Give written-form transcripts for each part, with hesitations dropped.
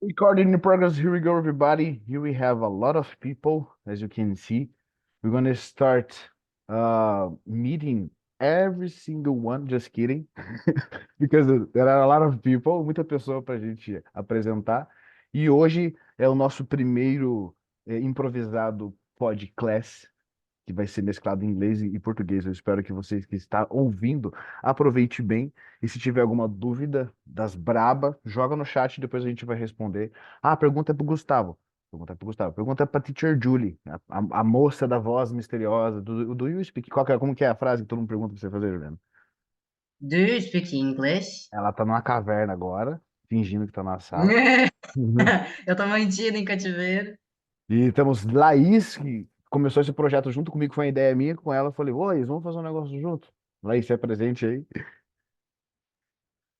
Recording in progress. Here we go, everybody. Here we have a lot of people, as you can see. We're gonna start meeting every single one. Just kidding, because there are a lot of people, muita pessoa para a gente apresentar. E hoje é o nosso primeiro improvisado podcast que vai ser mesclado em inglês e português. Eu espero que vocês que estão ouvindo aproveite bem. E se tiver alguma dúvida das braba, joga no chat e depois a gente vai responder. Ah, a pergunta é pro Gustavo. Pergunta é pro Gustavo. Pergunta é pra Teacher Julie, a moça da voz misteriosa. Do you speak? Como que é a frase que todo mundo pergunta pra você fazer, Juliana? Do you speak English? Ela tá numa caverna agora, fingindo que tá na sala. Uhum. Eu tô mentindo em cativeiro. E temos Laís, que começou esse projeto junto comigo, foi uma ideia minha com ela. Eu falei, ô, Laís, vamos fazer um negócio junto. Laís, você é presente aí?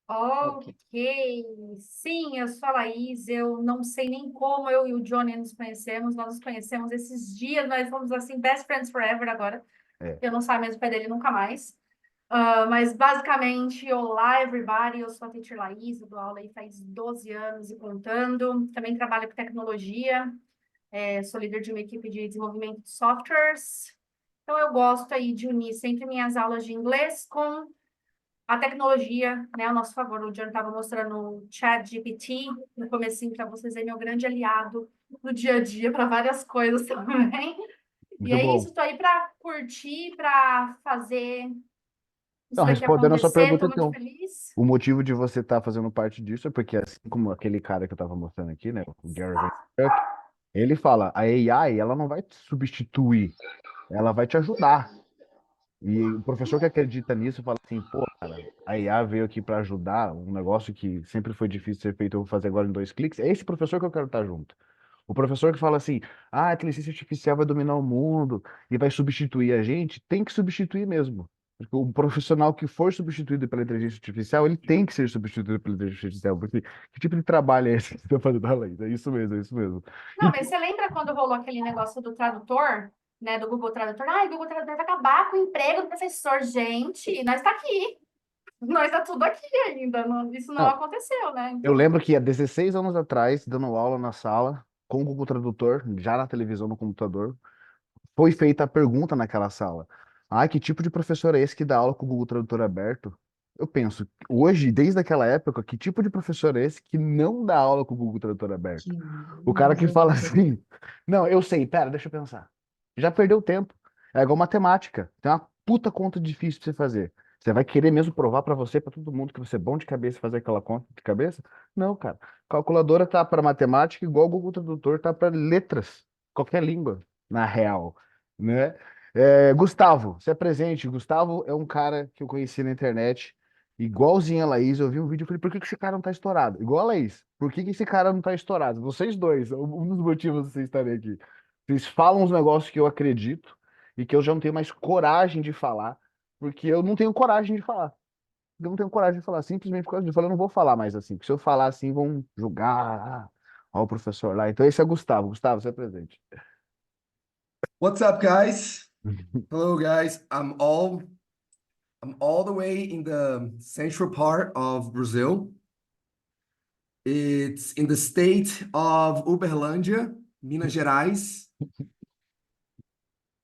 Ok. Ok, sim, eu sou a Laís. Eu não sei nem como eu e o Johnny nos conhecemos. Nós nos conhecemos esses dias, nós fomos assim, best friends forever agora. É. Eu não saio mais do pé dele nunca mais. Mas basicamente, olá, everybody. Eu sou a teacher Laís, eu dou aula aí faz 12 anos e contando. Também trabalho com tecnologia, sou líder de uma equipe de desenvolvimento de softwares. Então, eu gosto aí de unir sempre minhas aulas de inglês com a tecnologia, né, a nosso favor. O John estava mostrando o Chat GPT no comecinho para vocês, é meu grande aliado no dia a dia para várias coisas também. E Muito é isso, bom. estou aí para curtir, para fazer Então, isso daqui respondendo a sua acontecer. pergunta, Estou muito então, feliz. o motivo de você estar fazendo parte disso é porque, assim como aquele cara que eu estava mostrando aqui, né, o Gary Vaynerchuk, ele fala, a AI, ela não vai te substituir, ela vai te ajudar. E o professor que acredita nisso fala assim, pô, cara, a IA veio aqui para ajudar, um negócio que sempre foi difícil ser feito, eu vou fazer agora em 2 cliques. É esse professor que eu quero estar junto. O professor que fala assim, ah, a inteligência artificial vai dominar o mundo e vai substituir a gente, tem que substituir mesmo. Porque o profissional que for substituído pela inteligência artificial, ele tem que ser substituído pela inteligência artificial. Porque que tipo de trabalho é esse que você está fazendo, Alex? É isso mesmo, é isso mesmo. Não, mas você lembra quando rolou aquele negócio do tradutor, né, do Google Tradutor? Ai, o Google Tradutor vai acabar com o emprego do professor. Gente, nós está aqui. Nós está tudo aqui ainda. Isso não Então, aconteceu, né? eu Então, lembro que há 16 anos atrás, dando aula na sala, com o Google Tradutor, já na televisão, no computador, foi feita a pergunta naquela sala. Ah, que tipo de professor é esse que dá aula com o Google Tradutor aberto? Eu penso, hoje, desde aquela época, que tipo de professor é esse que não dá aula com o Google Tradutor aberto? Que O cara que fala nojo. assim, não, eu sei, pera, deixa eu pensar. Já perdeu tempo. É igual matemática. Tem uma puta conta difícil pra você fazer. Você vai querer mesmo provar pra você, pra todo mundo, que você é bom de cabeça fazer aquela conta de cabeça? Não, cara. Calculadora tá para matemática igual o Google Tradutor tá para letras, qualquer língua, na real, né? Gustavo, você é presente. Gustavo é um cara que eu conheci na internet, igualzinho a Laís. Eu vi um vídeo e falei, por que que esse cara não tá estourado? Igual a Laís. Por que que esse cara não tá estourado? Vocês dois, um dos motivos de vocês estarem aqui. Vocês falam uns negócios que eu acredito e que eu já não tenho mais coragem de falar, porque eu não tenho coragem de falar. Eu não tenho coragem de falar, simplesmente por causa disso. Eu falei, eu não vou falar mais assim, porque se eu falar assim, vão julgar. Ó, o professor lá. Então, esse é Gustavo. Gustavo, você é presente. What's up, guys? Hello, guys. I'm all the way in the central part of Brazil. It's in the state of Uberlândia, Minas Gerais.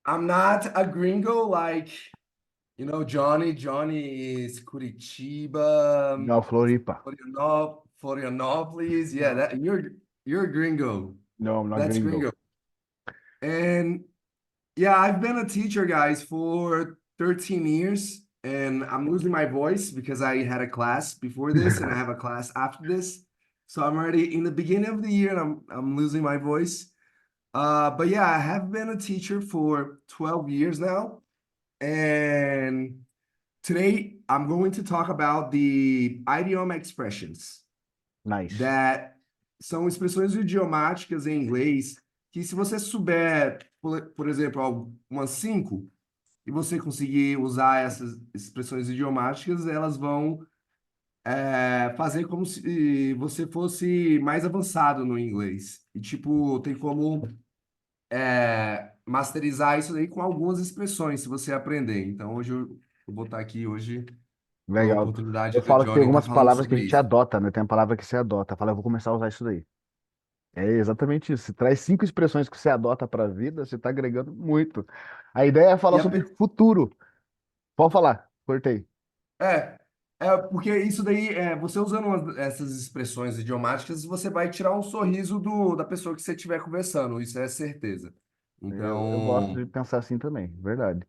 I'm not a gringo like, Johnny. Johnny is Curitiba, Não, Floripa. Florianópolis. Yeah, that you're a gringo. Não, não That's gringo. gringo. And yeah, I've been a teacher, guys, for 13 years, and I'm losing my voice because I had a class before this and I have a class after this. So I'm already in the beginning of the year and I'm losing my voice. But yeah, I have been a teacher for 12 years now. And today I'm going to talk about the idiom expressions Nice. that são expressões idiomáticas em inglês que se você souber, por exemplo, umas cinco, e você conseguir usar essas expressões idiomáticas, elas vão fazer como se você fosse mais avançado no inglês. E, tipo, tem como masterizar isso aí com algumas expressões, se você aprender. Então, hoje eu vou estar aqui hoje com a Legal. oportunidade Eu do falo que tem Johnny estar algumas falando palavras que a sobre gente isso. adota, né? Tem uma palavra que você adota. Fala, eu vou começar a usar isso daí. É exatamente isso. Você traz 5 expressões que você adota para a vida, você está agregando muito. A ideia é E falar a, sobre pe- futuro. Pode falar, cortei. É, porque isso daí, você usando essas expressões idiomáticas, você vai tirar um sorriso da pessoa que você estiver conversando, isso é certeza. Eu gosto Então, de pensar assim também, verdade.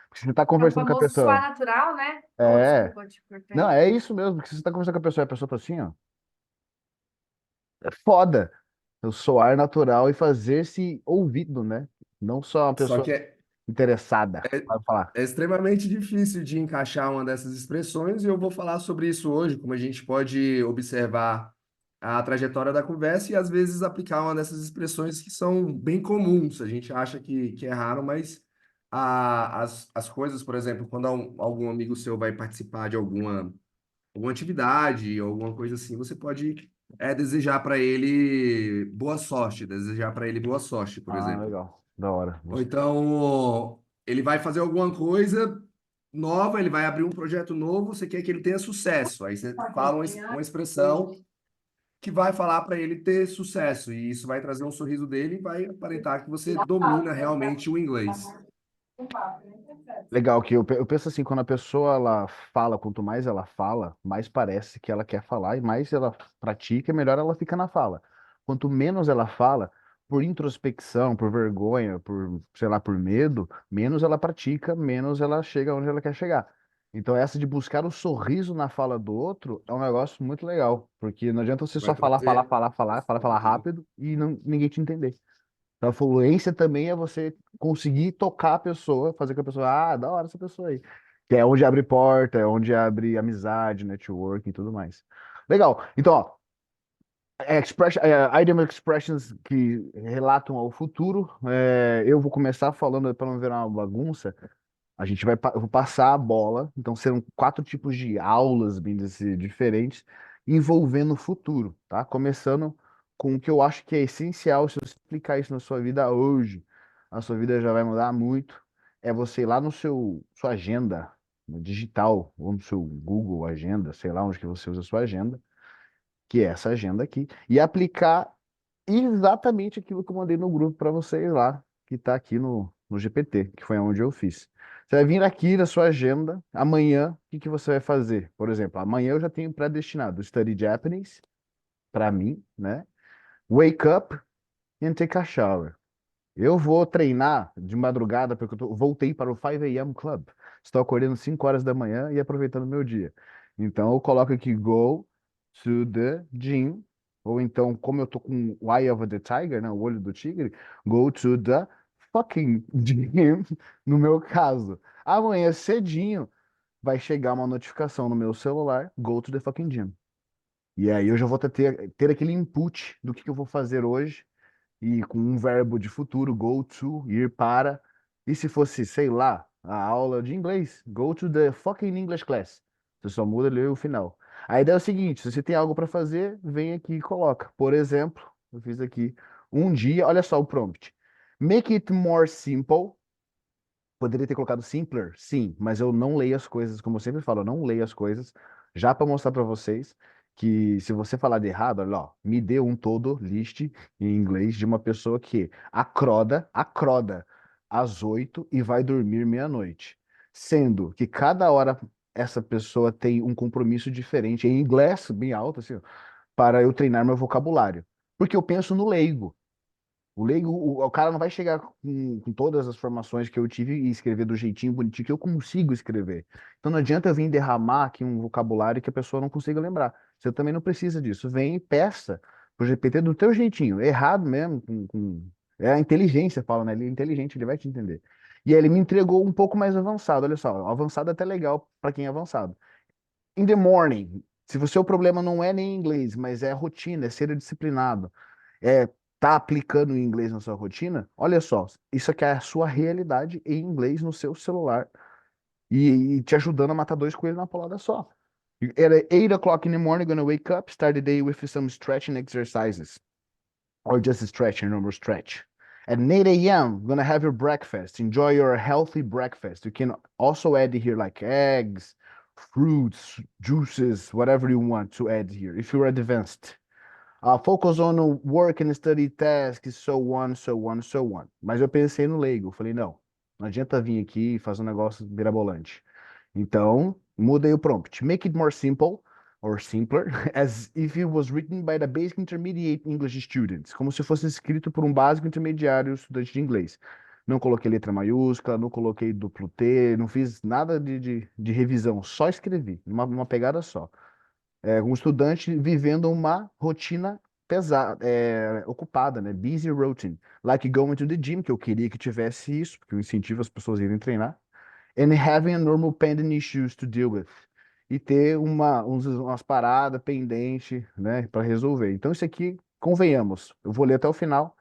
Porque você está É o conversando com a famoso soar pessoa. natural, né? Oh, É. desculpa, eu te Não, cortei. é isso mesmo, porque você está conversando com a pessoa tá assim, ó. É foda. O soar natural e fazer-se ouvido, né? Não só uma só pessoa que interessada. Vai falar. é extremamente difícil de encaixar uma dessas expressões e eu vou falar sobre isso hoje, como a gente pode observar a trajetória da conversa e às vezes aplicar uma dessas expressões que são bem comuns. A gente acha que é raro, mas as coisas, por exemplo, quando algum amigo seu vai participar de alguma atividade, alguma coisa assim, você pode desejar para ele boa sorte, desejar para ele boa sorte, por Ah, exemplo. legal. Da hora. Ou então, ele vai fazer alguma coisa nova, ele vai abrir um projeto novo, você quer que ele tenha sucesso. Aí você fala uma expressão que vai falar para ele ter sucesso, e isso vai trazer um sorriso dele e vai aparentar que você domina realmente o inglês. Legal que eu penso assim, quando a pessoa ela fala, quanto mais ela fala, mais parece que ela quer falar e mais ela pratica, melhor ela fica na fala. Quanto menos ela fala, por introspecção, por vergonha, por, sei lá, por medo, menos ela pratica, menos ela chega onde ela quer chegar. Então essa de buscar o sorriso na fala do outro é um negócio muito legal, porque não adianta você Vai só falar, falar, trazer. falar, falar, falar, falar rápido e ninguém te entender. Então, a fluência também é você conseguir tocar a pessoa, fazer com a pessoa, ah, da hora essa pessoa aí. Que é onde abre porta, é onde abre amizade, network e tudo mais. Legal. Então, ó, idiom expressions que relatam ao futuro. Eu vou começar falando, para não virar uma bagunça, eu vou passar a bola. Então, serão 4 tipos de aulas, bem dizer, diferentes, envolvendo o futuro, tá? Começando com o que eu acho que é essencial, se você aplicar isso na sua vida hoje, a sua vida já vai mudar muito. É você ir lá no sua agenda no digital, ou no seu Google Agenda, sei lá onde que você usa a sua agenda, que é essa agenda aqui, e aplicar exatamente aquilo que eu mandei no grupo para vocês lá, que está aqui no GPT, que foi onde eu fiz. Você vai vir aqui na sua agenda, amanhã, o que que você vai fazer? Por exemplo, amanhã eu já tenho predestinado Study Japanese, para mim, né? Wake up and take a shower. Eu vou treinar de madrugada, porque voltei para o 5 a.m. Club. Estou acordando 5 horas da manhã e aproveitando o meu dia. Então, eu coloco aqui go to the gym. Ou então, como eu tô com o Eye of the Tiger, né, o olho do tigre, go to the fucking gym, no meu caso. Amanhã cedinho vai chegar uma notificação no meu celular, go to the fucking gym. E aí eu já vou ter aquele input do que eu vou fazer hoje e com um verbo de futuro, go to, ir para. E se fosse, sei lá, a aula de inglês, go to the fucking English class. Você só muda ali o final. A ideia é o seguinte, se você tem algo para fazer, vem aqui e coloca. Por exemplo, eu fiz aqui um dia, olha só o prompt. Make it more simple. Poderia ter colocado simpler, sim, mas eu não leio as coisas, como eu sempre falo, eu não leio as coisas, já para mostrar para vocês que se você falar de errado, olha, ó, me dê um todo list em inglês de uma pessoa que acroda às 8 e vai dormir meia-noite, sendo que cada hora essa pessoa tem um compromisso diferente em inglês, bem alto, assim, ó, para eu treinar meu vocabulário, porque eu penso no leigo. O leigo, o cara não vai chegar com todas as formações que eu tive e escrever do jeitinho bonitinho que eu consigo escrever. Então não adianta eu vir derramar aqui um vocabulário que a pessoa não consiga lembrar. Você também não precisa disso. Vem e peça pro GPT do teu jeitinho. Errado mesmo. É a inteligência, fala, né? Ele é inteligente, ele vai te entender. E aí ele me entregou um pouco mais avançado. Olha só, avançado é até legal para quem é avançado. In the morning. Se o seu problema não é nem inglês, mas é rotina, é ser disciplinado, é tá aplicando o inglês na sua rotina, olha só, isso aqui é a sua realidade em inglês no seu celular e te ajudando a matar 2 coelhos na paulada só. At 8 o'clock in the morning, gonna wake up, start the day with some stretching exercises. Or just stretch, your normal stretch. At 8 a.m., gonna have your breakfast. Enjoy your healthy breakfast. You can also add here like eggs, fruits, juices, whatever you want to add here if you're advanced. Focus on work and study tasks, so on, so on, so on. Mas eu pensei no leigo. Eu falei, não adianta vir aqui e fazer um negócio mirabolante. Então, mudei o prompt. Make it more simple, or simpler, as if it was written by the basic intermediate English students. Como se fosse escrito por um básico intermediário estudante de inglês. Não coloquei letra maiúscula, não coloquei duplo T, não fiz nada de revisão, só escrevi, numa pegada só. Um estudante vivendo uma rotina pesada, ocupada, né? Busy routine. Like going to the gym, que eu queria que tivesse isso, porque eu incentivo as pessoas a irem treinar. And having a normal pending issues to deal with. E ter umas paradas pendentes, né, para resolver. Então, isso aqui, convenhamos, eu vou ler até o final.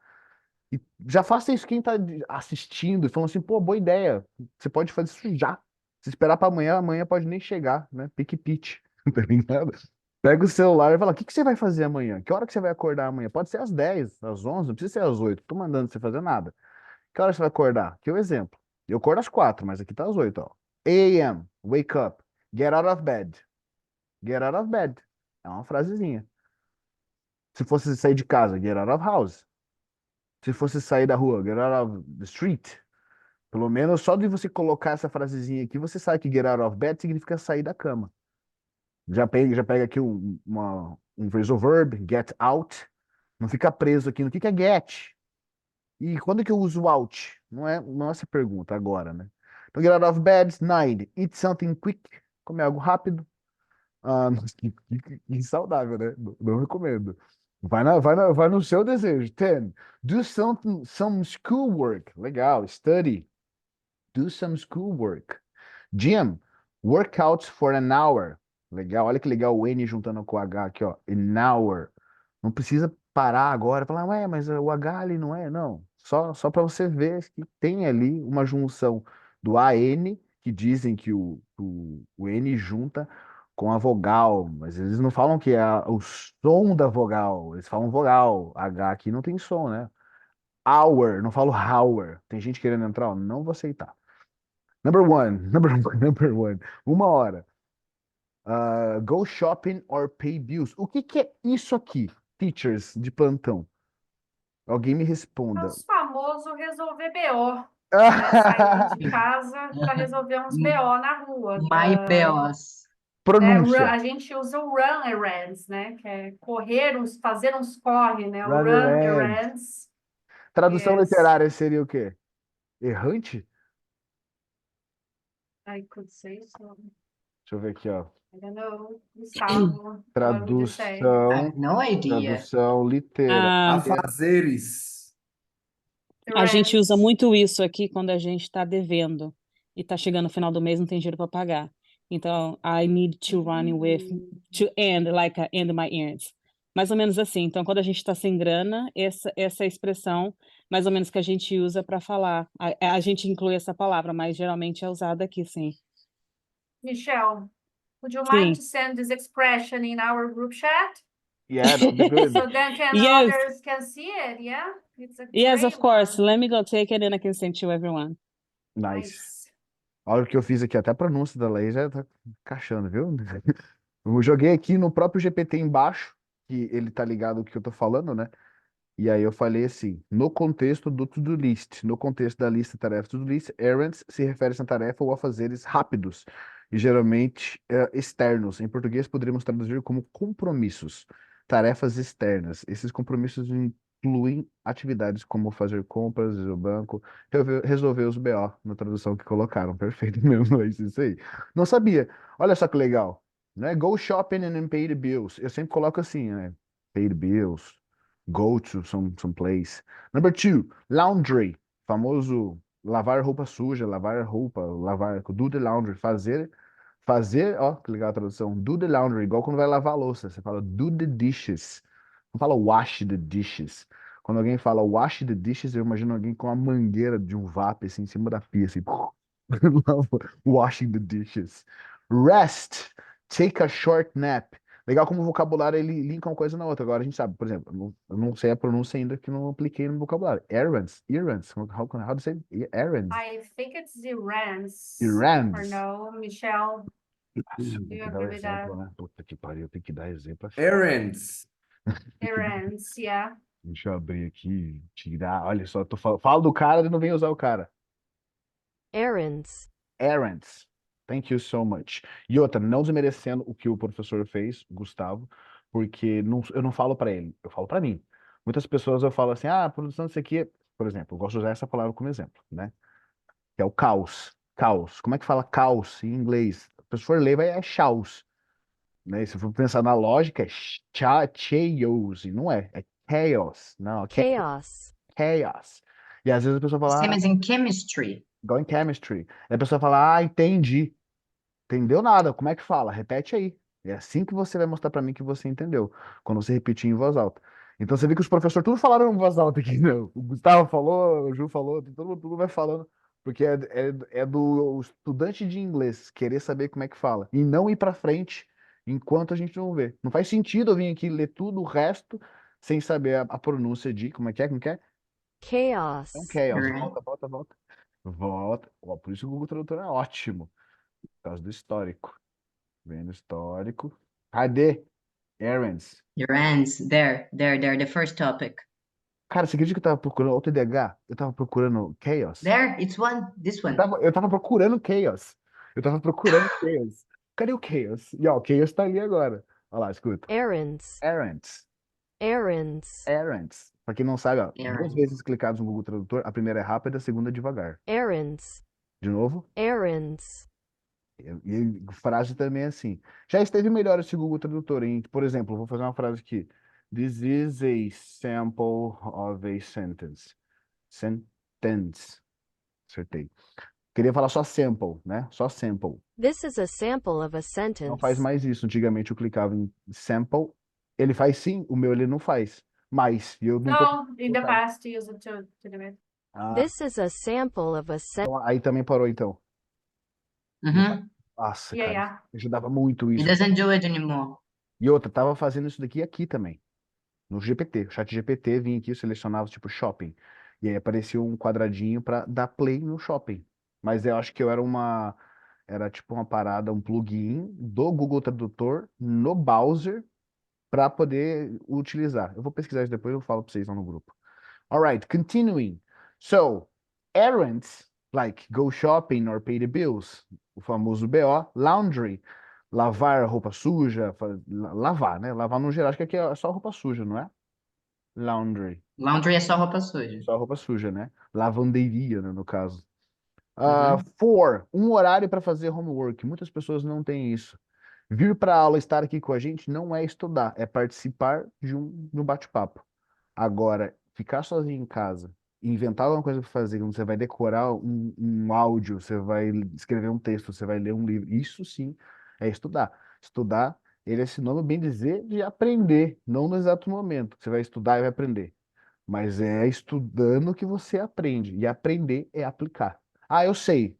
E já faça isso quem tá assistindo e falando assim, pô, boa ideia. Você pode fazer isso já. Se esperar para amanhã, amanhã pode nem chegar, né? Pique pitch, tá ligado? Pega o celular e fala, o que que você vai fazer amanhã? Que hora que você vai acordar amanhã? Pode ser às 10, às 11, não precisa ser às 8. Tô mandando você fazer nada. Que hora você vai acordar? Aqui é o exemplo. Eu acordo às 4, mas aqui tá às 8, ó. 8 a.m., wake up, get out of bed. Get out of bed. É uma frasezinha. Se fosse sair de casa, get out of house. Se fosse sair da rua, get out of the street. Pelo menos só de você colocar essa frasezinha aqui, você sabe que get out of bed significa sair da cama. Já pega aqui um phrasal verb, get out. Não fica preso aqui no que é get. E quando que eu uso out? Não é essa pergunta agora, né? Então, get out of bed, 9. Eat something quick. Comer algo rápido. Nossa, que saudável, né? Não recomendo. Vai no seu desejo. 10. Do some schoolwork. Legal. Study. Do some schoolwork. Gym. Workouts for an hour. Legal. Olha que legal o N juntando com o H aqui, ó. An hour. Não precisa parar agora e falar, ué, mas o H ali não é? Não. Só para você ver que tem ali uma junção do AN, que dizem que o N junta com a vogal, mas eles não falam que é o som da vogal, eles falam vogal. H aqui não tem som, né? Hour, não falo hour. Tem gente querendo entrar, ó, não vou aceitar. Number one, number one, number one. 1 hora. Go shopping or pay bills. O que que é isso aqui, teachers de plantão? Alguém me É responda. os famosos resolver BO, né? Sair de casa para resolver uns BO na rua. My BOs. Pronúncia. A gente usa o run errands, né? Que é fazer uns corre, né? O Run run errands. errands. Tradução Yes. literária seria o quê? Errante? I could say so. Deixa eu ver aqui, ó. I don't know. Gustavo, what would you say? I Tradução, have no idea. tradução literária. Ah, Afazeres. a gente usa Errands. muito isso aqui quando a gente está devendo e está chegando no final do mês e não tem dinheiro para pagar. Então, I need to run with to end, like end my errands. Mais ou menos assim. Então, quando a gente está sem grana, essa é a expressão mais ou menos que a gente usa para falar. A gente inclui essa palavra, mas geralmente é usada aqui, sim. Michelle, would you Sim. mind to send this expression in our group chat? Yeah, that'll be good. So then Yes. others can see it, yeah? It's a Yes, great of course. one. Let me go take it and I can send to everyone. Nice. Olha o que eu fiz aqui, até a pronúncia da lei já tá encaixando, viu? Eu joguei aqui no próprio GPT embaixo, que ele tá ligado ao que eu tô falando, né? E aí eu falei assim, no contexto do to-do list, no contexto da lista tarefa to-do list, errands se refere a tarefa ou a fazeres rápidos e geralmente externos. Em português poderíamos traduzir como compromissos, tarefas externas. Esses compromissos incluem atividades como fazer compras, ir ao banco, resolver os BO, na tradução que colocaram. Perfeito mesmo, é isso aí. Não sabia. Olha só que legal, né? Go shopping and then pay the bills. Eu sempre coloco assim, né? Pay the bills. Go to some place. Number 2, laundry. Famoso lavar roupa suja, do the laundry, fazer, ó, que legal a tradução, do the laundry, igual quando vai lavar a louça, você fala do the dishes, não fala wash the dishes. Quando alguém fala wash the dishes, eu imagino alguém com uma mangueira de um vape, assim, em cima da pia, assim, washing the dishes. Rest, take a short nap. Legal como o vocabulário ele linka uma coisa na outra. Agora a gente sabe, por exemplo, eu não sei a pronúncia ainda que não apliquei no vocabulário. Errands. How do you say errands? I think it's errands. Errands. Or no, Michelle? Nossa, Do tem you que dar o agree with that? exemplo, né? Puta que pariu, tem que dar exemplo. Errands. Errands, yeah. Deixa eu abrir aqui, tirar. Olha só, falo do cara e não vem usar o cara. errands, Errands. Thank you so much. E outra, não desmerecendo o que o professor fez, Gustavo, porque eu não falo para ele, eu falo para mim. Muitas pessoas eu falo assim, ah, a produção disso aqui, por exemplo, eu gosto de usar essa palavra como exemplo, né? Que é o caos. Caos. Como é que fala caos em inglês? Se o professor ler, vai é chaos, né? E se for pensar na lógica, é chaos, e não é chaos, não, chaos, chaos. E às vezes a pessoa fala, Same ah, as in chemistry. igual em chemistry. Aí a pessoa fala, ah, entendi. Entendeu nada? Como é que fala? Repete aí. É assim que você vai mostrar pra mim que você entendeu, quando você repetir em voz alta. Então você vê que os professores tudo falaram em voz alta aqui, né? O Gustavo falou, o Ju falou, todo mundo vai falando, porque é do estudante de inglês querer saber como é que fala e não ir pra frente enquanto a gente não vê. Não faz sentido eu vir aqui ler tudo o resto sem saber a pronúncia de como é que é, como é que é? chaos, Então, chaos. Right. Volta, volta, volta. Volta. Ó, por isso o Google Tradutor é ótimo, por causa do histórico. Vendo histórico. Cadê? Errands. Your ends. There. The first topic. Cara, você acredita que eu tava procurando o TDAH? Eu tava procurando Chaos. There, it's one. This Eu one. tava, eu tava procurando Chaos. Eu tava procurando Chaos. Cadê o Chaos? E ó, o Chaos tá ali agora. Olha lá, escuta. errands, Errands. errands, Errands. Pra quem não sabe, ó, duas Errands. vezes clicados no Google Tradutor, a primeira é rápida, a segunda é devagar. errands, De novo. errands, E frase também é assim. Já esteve melhor esse Google Tradutor, hein? Por exemplo, vou fazer uma frase aqui. This is a sample of a sentence. Sentence. Acertei. Queria falar só sample, né? Só sample. this is a sample of a Não faz sentence. mais isso. Antigamente eu clicava em sample. Ele faz sim, o meu ele não faz. Mas, e eu não tô. No, in the past, use it to do it. Ah, This is a sample of a então aí também parou então. Mm-hmm. Nossa, Yeah, cara. yeah. Eu ajudava muito It isso. doesn't do it anymore. E outra, tava fazendo isso daqui aqui também. No GPT. O chat GPT vinha aqui, eu selecionava tipo shopping. E aí aparecia um quadradinho para dar play no shopping. Mas eu acho que eu era uma. Era tipo uma parada, um plugin do Google Tradutor no browser para poder utilizar. Eu vou pesquisar isso depois, eu falo para vocês lá no grupo. Alright, continuing. So, errands, like go shopping or pay the bills, o famoso BO, laundry, lavar roupa suja, lavar, né? Lavar no geral, acho que aqui é só roupa suja, não é? Laundry, Laundry é só roupa suja. só roupa suja, né? Lavanderia, né, no caso. Uhum. For, um horário para fazer homework. Muitas pessoas não têm isso. Vir para a aula, estar aqui com a gente não é estudar, é participar de um bate-papo. Agora, ficar sozinho em casa, inventar alguma coisa para fazer, onde você vai decorar um áudio, você vai escrever um texto, você vai ler um livro, isso sim é estudar. Estudar, ele é sinônimo, bem dizer, de aprender, não no exato momento. Você vai estudar e vai aprender. Mas é estudando que você aprende. E aprender é aplicar. Ah, eu sei.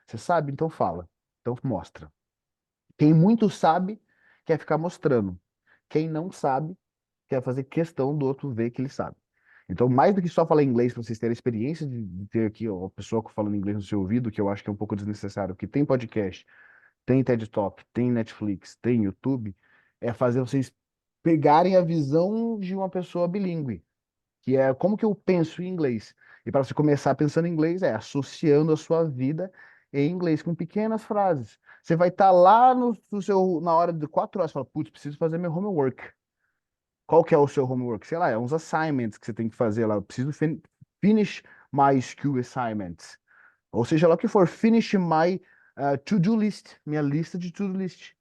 Você sabe? Então fala. Então mostra. Quem muito sabe, quer ficar mostrando. Quem não sabe, quer fazer questão do outro ver que ele sabe. Então, mais do que só falar inglês, para vocês terem a experiência de ter aqui ó, a pessoa falando inglês no seu ouvido, que eu acho que é um pouco desnecessário, porque tem podcast, tem TED Talk, tem Netflix, tem YouTube, é fazer vocês pegarem a visão de uma pessoa bilíngue, que é como que eu penso em inglês. E para você começar pensando em inglês, é associando a sua vida em inglês com pequenas frases. Você vai estar lá no seu, na hora de 4 horas, fala, putz, preciso fazer meu homework. Qual que é o seu homework? Sei lá, é uns assignments que você tem que fazer lá. Eu preciso finish my school assignments. Ou seja lá o que for, finish my to-do list, minha lista de to-do list.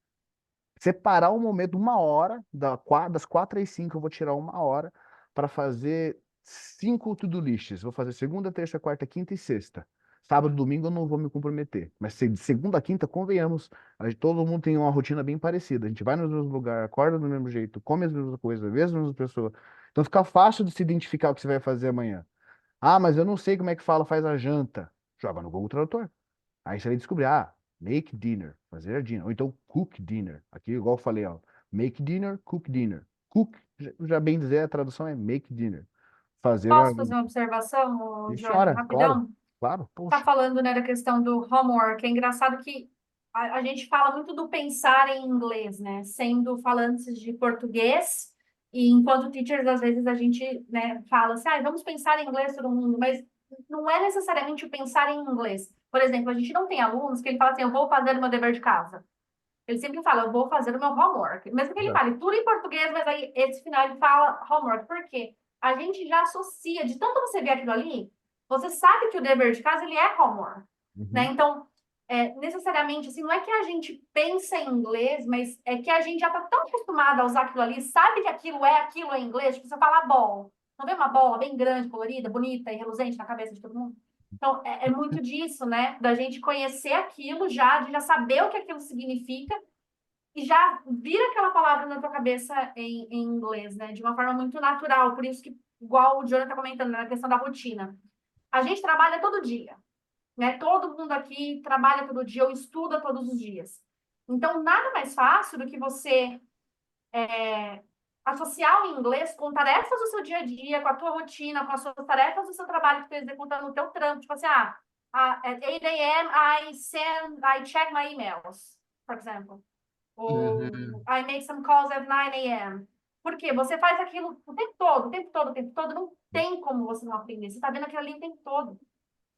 Separar um momento, 1 hora, das 4 às 5, eu vou tirar 1 hora para fazer 5 to-do lists. Vou fazer segunda, terça, quarta, quinta e sexta. Sábado, domingo eu não vou me comprometer. Mas de segunda a quinta, convenhamos, todo mundo tem uma rotina bem parecida. A gente vai nos mesmos lugares, acorda do mesmo jeito, come as mesmas coisas, vê as mesmas pessoas. Então fica fácil de se identificar o que você vai fazer amanhã. Ah, mas eu não sei como é que faz a janta. Joga no Google Tradutor. Aí você vai descobrir, make dinner, fazer dinner, ou então cook dinner. Aqui, igual eu falei, ó, make dinner, cook dinner. Cook, já bem dizer, a tradução é make dinner. Fazer a... Posso fazer uma observação, Sim, Johnny, senhora, claro, rapidão? claro, Tá poxa. falando, né, da questão do homework. É engraçado que a gente fala muito do pensar em inglês, né? Sendo falantes de português E enquanto teachers, às vezes a gente, né, fala assim, vamos pensar em inglês todo mundo, mas não é necessariamente o pensar em inglês. Por exemplo, a gente não tem alunos que ele fala assim, eu vou fazer o meu dever de casa. Ele sempre fala, eu vou fazer o meu homework. Mesmo que ele Exato. fale tudo em português, mas aí esse final ele fala homework. Por quê? A gente já associa, de tanto você ver aquilo ali, você sabe que o dever de casa ele é homework, né? Uhum. Então, necessariamente, assim, não é que a gente pensa em inglês, mas é que a gente já está tão acostumado a usar aquilo ali, sabe que aquilo em inglês, tipo, você fala bola. Não vê uma bola bem grande, colorida, bonita e reluzente na cabeça de todo mundo? Então, é muito disso, né? Da gente conhecer aquilo já, de já saber o que aquilo significa e já vira aquela palavra na tua cabeça em inglês, né? De uma forma muito natural. Por isso que, igual o Jonathan está comentando, né, na questão da rotina. A gente trabalha todo dia, né? Todo mundo aqui trabalha todo dia ou estuda todos os dias. Então, nada mais fácil do que você associar o inglês com tarefas do seu dia a dia, com a tua rotina, com as suas tarefas do seu trabalho que tu executa no teu trampo. Tipo assim, at 8 a.m. I check my emails, for example. Ou Uhum. I make some calls at 9 a.m. Por quê? Você faz aquilo o tempo todo, o tempo todo, o tempo todo. Não tem como você não aprender. Você está vendo aquilo ali o tempo todo.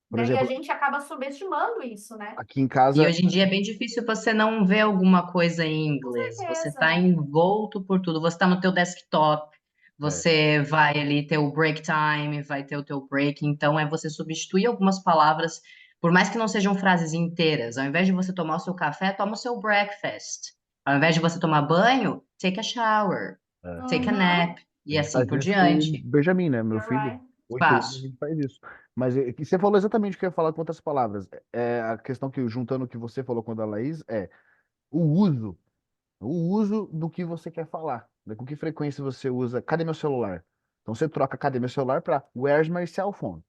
Por Né? E a exemplo, gente acaba subestimando isso, né? aqui em E casa, hoje em dia é bem difícil você não ver alguma coisa em Com inglês. Você está certeza. envolto por tudo. Você está no teu desktop, é, você vai ali ter o break time, vai ter o teu break. Então, é você substituir algumas palavras, por mais que não sejam frases inteiras. Ao invés de você tomar o seu café, toma o seu breakfast. Ao invés de você tomar banho, take a shower, é, take a Uhum. nap, a e gente assim faz por isso com o diante. Benjamin, né? Meu You're filho, right. 8 anos, a Faço. gente faz isso. Mas que você falou exatamente o que eu ia falar com outras palavras. A questão que, juntando o que você falou com a da Laís, o uso. O uso do que você quer falar. Né? Com que frequência você usa, cadê meu celular? Então você troca cadê meu celular para where's my cell phone?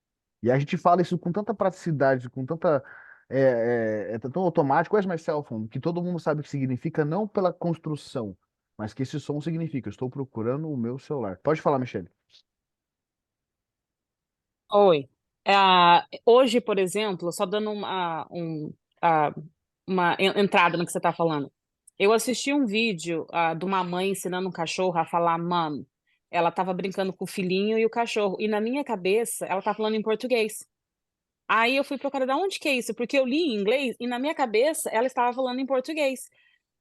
E a gente fala isso com tanta praticidade, com tanta. É tão automático, where's my cell phone? Que todo mundo sabe o que significa, não pela construção, mas que esse som significa. Eu estou procurando o meu celular. Pode falar, Michelle. Oi. Hoje, por exemplo, só dando ah, uma entrada no que você está falando. Eu assisti um vídeo de uma mãe ensinando um cachorro a falar mom. Ela estava brincando com o filhinho e o cachorro. E na minha cabeça, ela tá falando em português. Aí eu fui procurar de onde que é isso, porque eu li em inglês e na minha cabeça ela estava falando em português.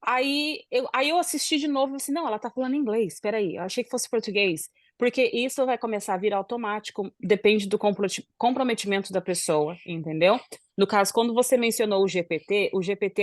Aí eu assisti de novo e assim, não, ela tá falando inglês, peraí, eu achei que fosse português. Porque isso vai começar a virar automático, depende do comprometimento da pessoa, entendeu? No caso, quando você mencionou o GPT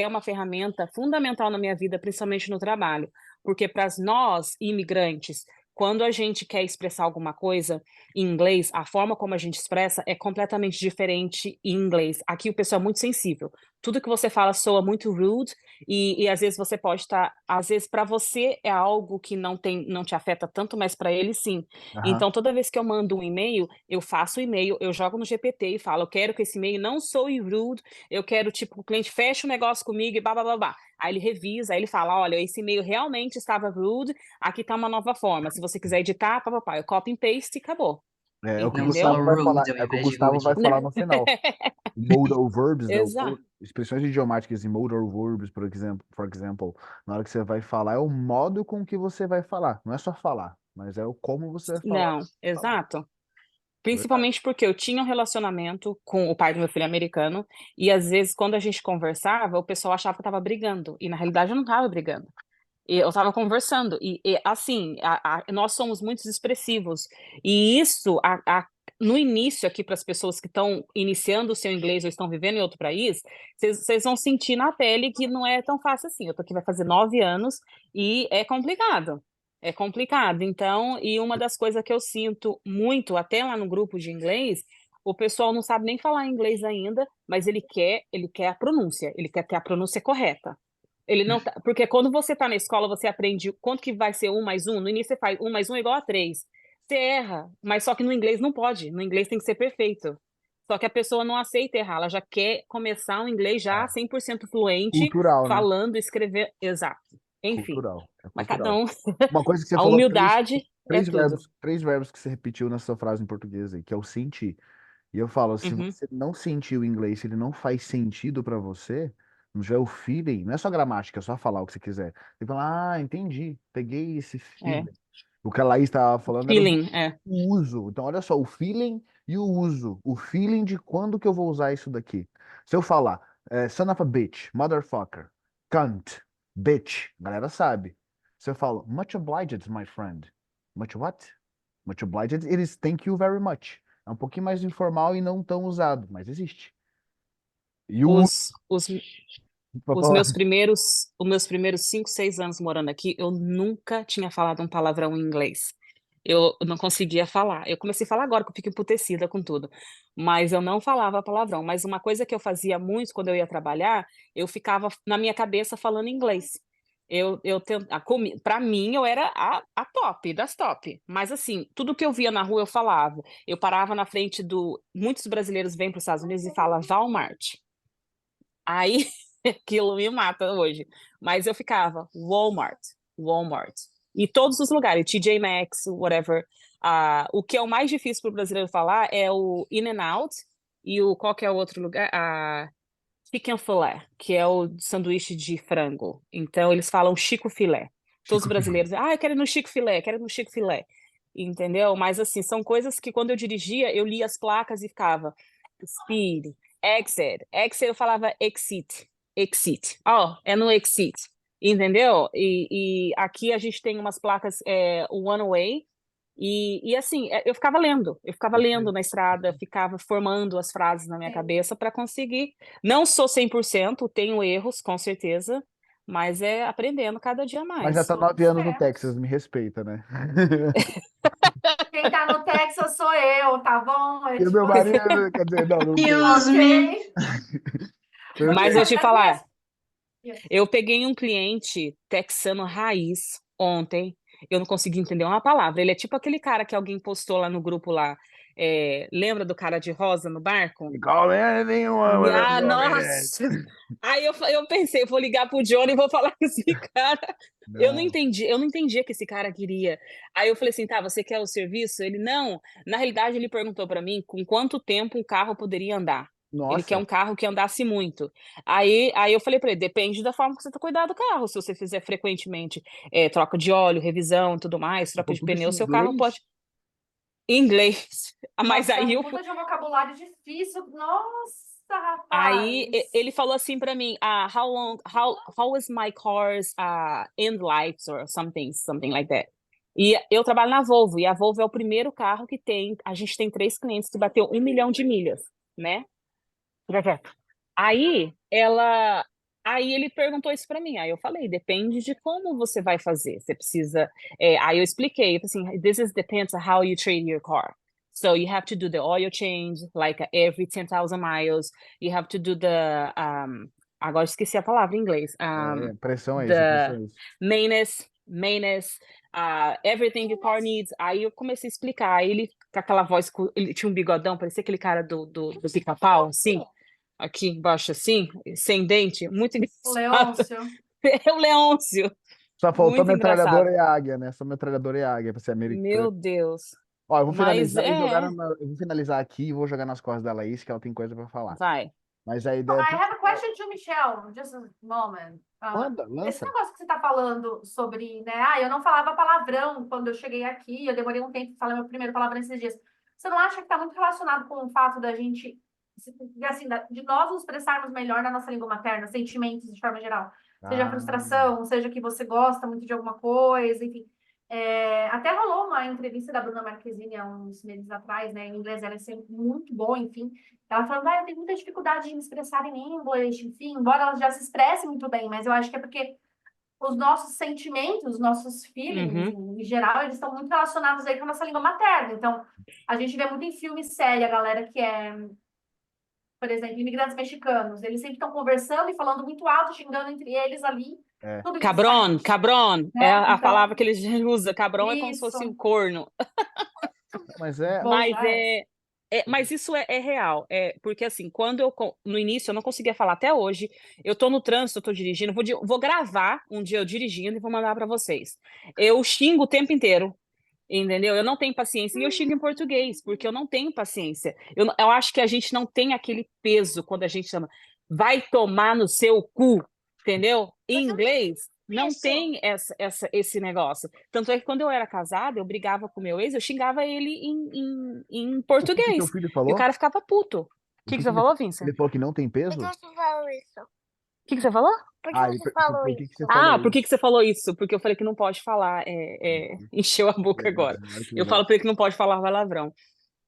é uma ferramenta fundamental na minha vida, principalmente no trabalho. Porque para nós, imigrantes, quando a gente quer expressar alguma coisa em inglês, a forma como a gente expressa é completamente diferente em inglês. Aqui o pessoal é muito sensível. Tudo que você fala soa muito rude, e às vezes você pode estar, às vezes para você é algo que não te afeta tanto, mas para ele sim. Aham. Então toda vez que eu mando um e-mail, eu faço o e-mail, eu jogo no GPT e falo, eu quero que esse e-mail não soe rude, eu quero tipo o cliente feche o negócio comigo e blá. Aí ele revisa, aí ele fala, olha, esse e-mail realmente estava rude, aqui tá uma nova forma. Se você quiser editar, papapá, eu copy and paste e acabou. É o que o Não Entendeu? só Gustavo vai rude falar, ao é o que o invés de Gustavo vai rude. falar no final. Modal verbs, né? Exato. Expressões idiomáticas e modal verbs, por exemplo, na hora que você vai falar, é o modo com que você vai falar. Não é só falar, mas é o como você vai falar. Não, Falar. exato. Verdade. Principalmente porque eu tinha um relacionamento com o pai do meu filho americano, e às vezes, quando a gente conversava, o pessoal achava que eu estava brigando, e na realidade eu não estava brigando. E eu estava conversando, e assim, nós somos muito expressivos, e isso, no início aqui, para as pessoas que estão iniciando o seu inglês ou estão vivendo em outro país, vocês vão sentir na pele que não é tão fácil assim. Eu tô aqui vai fazer 9 anos, e é complicado. É complicado. Então, e uma das coisas que eu sinto muito, até lá no grupo de inglês, o pessoal não sabe nem falar inglês ainda, mas ele quer a pronúncia, ele quer ter a pronúncia correta. Ele não porque quando você está na escola, você aprende quanto que vai ser 1 mais 1. No início você faz 1 mais 1 é igual a 3. Você erra, mas só que no inglês não pode. No inglês tem que ser perfeito. Só que a pessoa não aceita errar, ela já quer começar um inglês já É. 100% fluente, Cultural, né? falando, escrever, exato. Enfim, Cultural. É mas cada cultural. um, Uma coisa que você a falou, humildade é tudo. três verbos que você repetiu na sua frase em português aí, que é o sentir. E eu falo, se Uhum, você não sentir o inglês, se ele não faz sentido pra você, não é o feeling, não é só gramática, é só falar o que você quiser. Você fala, entendi, peguei esse é. feeling. O que a Laís estava falando era Feeling, o uso. Então, olha só, o feeling e o uso. O feeling de quando que eu vou usar isso daqui. Se eu falar son of a bitch, motherfucker, cunt, bitch, a galera sabe. Se eu falo much obliged, my friend. Much what? Much obliged, it is thank you very much. É um pouquinho mais informal e não tão usado, mas existe. E o uso, os, os, pra os falar. meus primeiros 5, 6 anos morando aqui, eu nunca tinha falado um palavrão em inglês. Eu não conseguia falar. Eu comecei a falar agora, que eu fico emputecida com tudo. Mas eu não falava palavrão. Mas uma coisa que eu fazia muito quando eu ia trabalhar, eu ficava na minha cabeça falando inglês. Para mim, eu era a top das top. Mas assim, tudo que eu via na rua, eu falava. Eu parava na frente do. Muitos brasileiros vêm para os Estados Unidos e falam Walmart. Aí aquilo me mata hoje. Mas eu ficava Walmart, Walmart. E todos os lugares, TJ Maxx, whatever. O que é o mais difícil para o brasileiro falar é o In-N-Out e o qual que é o outro lugar? Chicken filé, que é o sanduíche de frango. Então eles falam Chico Filé. Todos os Chico Filé. brasileiros, eu quero ir no Chico Filé, quero ir no Chico Filé. Entendeu? Mas assim, são coisas que quando eu dirigia, eu lia as placas e ficava speed, exit, exit eu falava exit, exit. É no exit. Entendeu? E aqui a gente tem umas placas one way, e assim, eu ficava lendo na estrada, ficava formando as frases na minha Sim. cabeça para conseguir. Não sou 100%, tenho erros, com certeza, mas é aprendendo cada dia Mas já mais. tá Todos 9 anos no certos. Texas, me respeita, né? Quem tá no Texas sou eu, tá bom? É E o tipo meu assim, marido, quer dizer, não tem. Excuse me. ok? Mas eu Mas, te mas falar, yes. eu peguei um cliente texano raiz ontem, eu não consegui entender uma palavra. Ele é tipo aquele cara que alguém postou lá no grupo lá. Lembra do cara de rosa no barco? Call me anything you want, whatever you want me to. Nossa! Aí eu pensei, vou ligar pro Johnny e vou falar com esse cara. Não. Eu não entendia o que esse cara queria. Aí eu falei assim, tá, você quer o serviço? Ele, não. Na realidade, ele perguntou pra mim com quanto tempo um carro poderia andar. Ele quer Nossa, um carro que andasse muito. Aí eu falei pra ele, depende da forma que você tá cuidando do carro. Se você fizer frequentemente troca de óleo, revisão e tudo mais, você troca falou de tudo isso pneu, em seu carro inglês? pode... Em inglês. Mas Nossa, aí um eu puta de um vocabulário difícil. Nossa, Aí rapaz. ele falou assim pra mim, how is my car's end lights or something like that. E eu trabalho na Volvo, e a Volvo é o primeiro carro que a gente tem 3 clientes que bateu 1 milhão de milhas, né? Aí aí ele perguntou isso pra mim, aí eu falei, depende de como você vai fazer, você precisa, aí eu expliquei, eu falei assim, this is depends on how you trade your car. So you have to do the oil change, like every 10,000 miles. You have to do agora esqueci a palavra em inglês. Pressão é isso, pressão The é isso. maintenance, everything your car needs. Aí eu comecei a explicar. Aí ele, com aquela voz, ele tinha um bigodão, parecia aquele cara do Pica-Pau, assim, aqui embaixo, assim, sem dente, muito O engraçado. Leôncio. É o Leôncio, Só faltou muito metralhadora engraçado. e águia, né? Só metralhadora e águia pra ser americano. Meu Deus. Ó, eu vou Mas finalizar e jogar eu vou finalizar aqui e vou jogar nas costas da Laís, que ela tem coisa pra falar. vai. Mas a Oh, ideia I have a principal. question to Michelle, just a moment. Manda, Esse lança. negócio que você está falando sobre, né? Eu não falava palavrão quando eu cheguei aqui, eu demorei um tempo para falar meu primeiro palavrão esses dias. Você não acha que está muito relacionado com o fato da gente, assim, de nós nos expressarmos melhor na nossa língua materna, sentimentos de forma geral? Seja Ah, frustração, seja que você gosta muito de alguma coisa, enfim. Até rolou uma entrevista da Bruna Marquezine há uns meses atrás, né? Em inglês ela é sempre muito boa, enfim. Ela falando, eu tenho muita dificuldade de me expressar em inglês, enfim, embora ela já se expresse muito bem, mas eu acho que é porque os nossos sentimentos, os nossos feelings, Uhum. em geral, eles estão muito relacionados aí com a nossa língua materna. Então, a gente vê muito em filme série, a galera que por exemplo, imigrantes mexicanos, eles sempre estão conversando e falando muito alto, xingando entre eles ali, é. tudo isso sai, Cabron, é né? a palavra Então, que eles usam. Cabron é como se fosse um isso, corno. Mas é. bom, Mas já é. mas isso é real. Porque assim, no início eu não conseguia falar até hoje. Eu tô no trânsito, eu tô dirigindo, vou gravar um dia eu dirigindo e vou mandar para vocês. Eu xingo o tempo inteiro. Entendeu? Eu não tenho paciência. E eu xingo em português, porque eu não tenho paciência. Eu acho que a gente não tem aquele peso quando a gente chama vai tomar no seu cu, entendeu? Em Mas inglês, Não Isso. tem esse negócio. Tanto é que quando eu era casada, eu brigava com meu ex, eu xingava ele em O que que teu português. filho E o falou? cara ficava puto. O O que que você que falou, Vincent? ele falou que não tem Por que peso? você falou isso? O que você falou? Por que Ah, ele você falou por que que isso? você falou Ah, por isso? que você falou isso? Porque eu falei que não pode falar. Encheu a boca Legal, agora. olha que Eu legal. falo pra ele que não pode falar palavrão.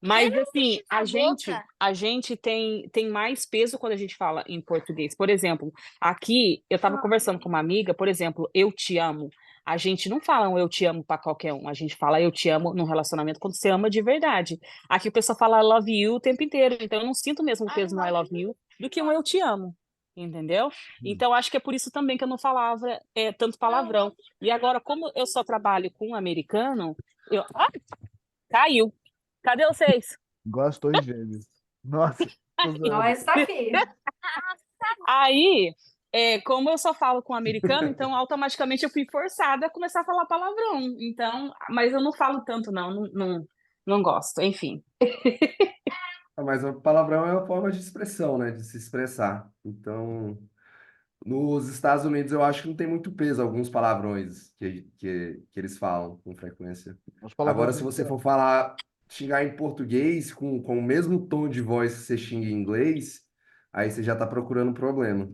Mas assim, a boca. a gente tem mais peso quando a gente fala em português. Por exemplo, aqui eu estava conversando com uma amiga, por exemplo, eu te amo. A gente não fala um eu te amo para qualquer um. A gente fala eu te amo num relacionamento quando você ama de verdade. Aqui o pessoal fala I love you o tempo inteiro. Então eu não sinto mesmo o peso no I love you do que um eu te amo. Entendeu? Então acho que é por isso também que eu não falava tanto palavrão. E agora, como eu só trabalho com um americano, caiu. Cadê vocês? Igual as torres gêmeas. Nossa, tô zoando. Nós tá aqui. Aí, como eu só falo com americano, então automaticamente eu fui forçada a começar a falar palavrão. Então, mas eu não falo tanto, não gosto, enfim. Mas o palavrão é uma forma de expressão, né? De se expressar. Então, nos Estados Unidos eu acho que não tem muito peso alguns palavrões que eles falam com frequência. Os Agora, palavrões se você for falar, xingar em português com o mesmo tom de voz que você xinga em inglês, aí você já tá procurando um problema.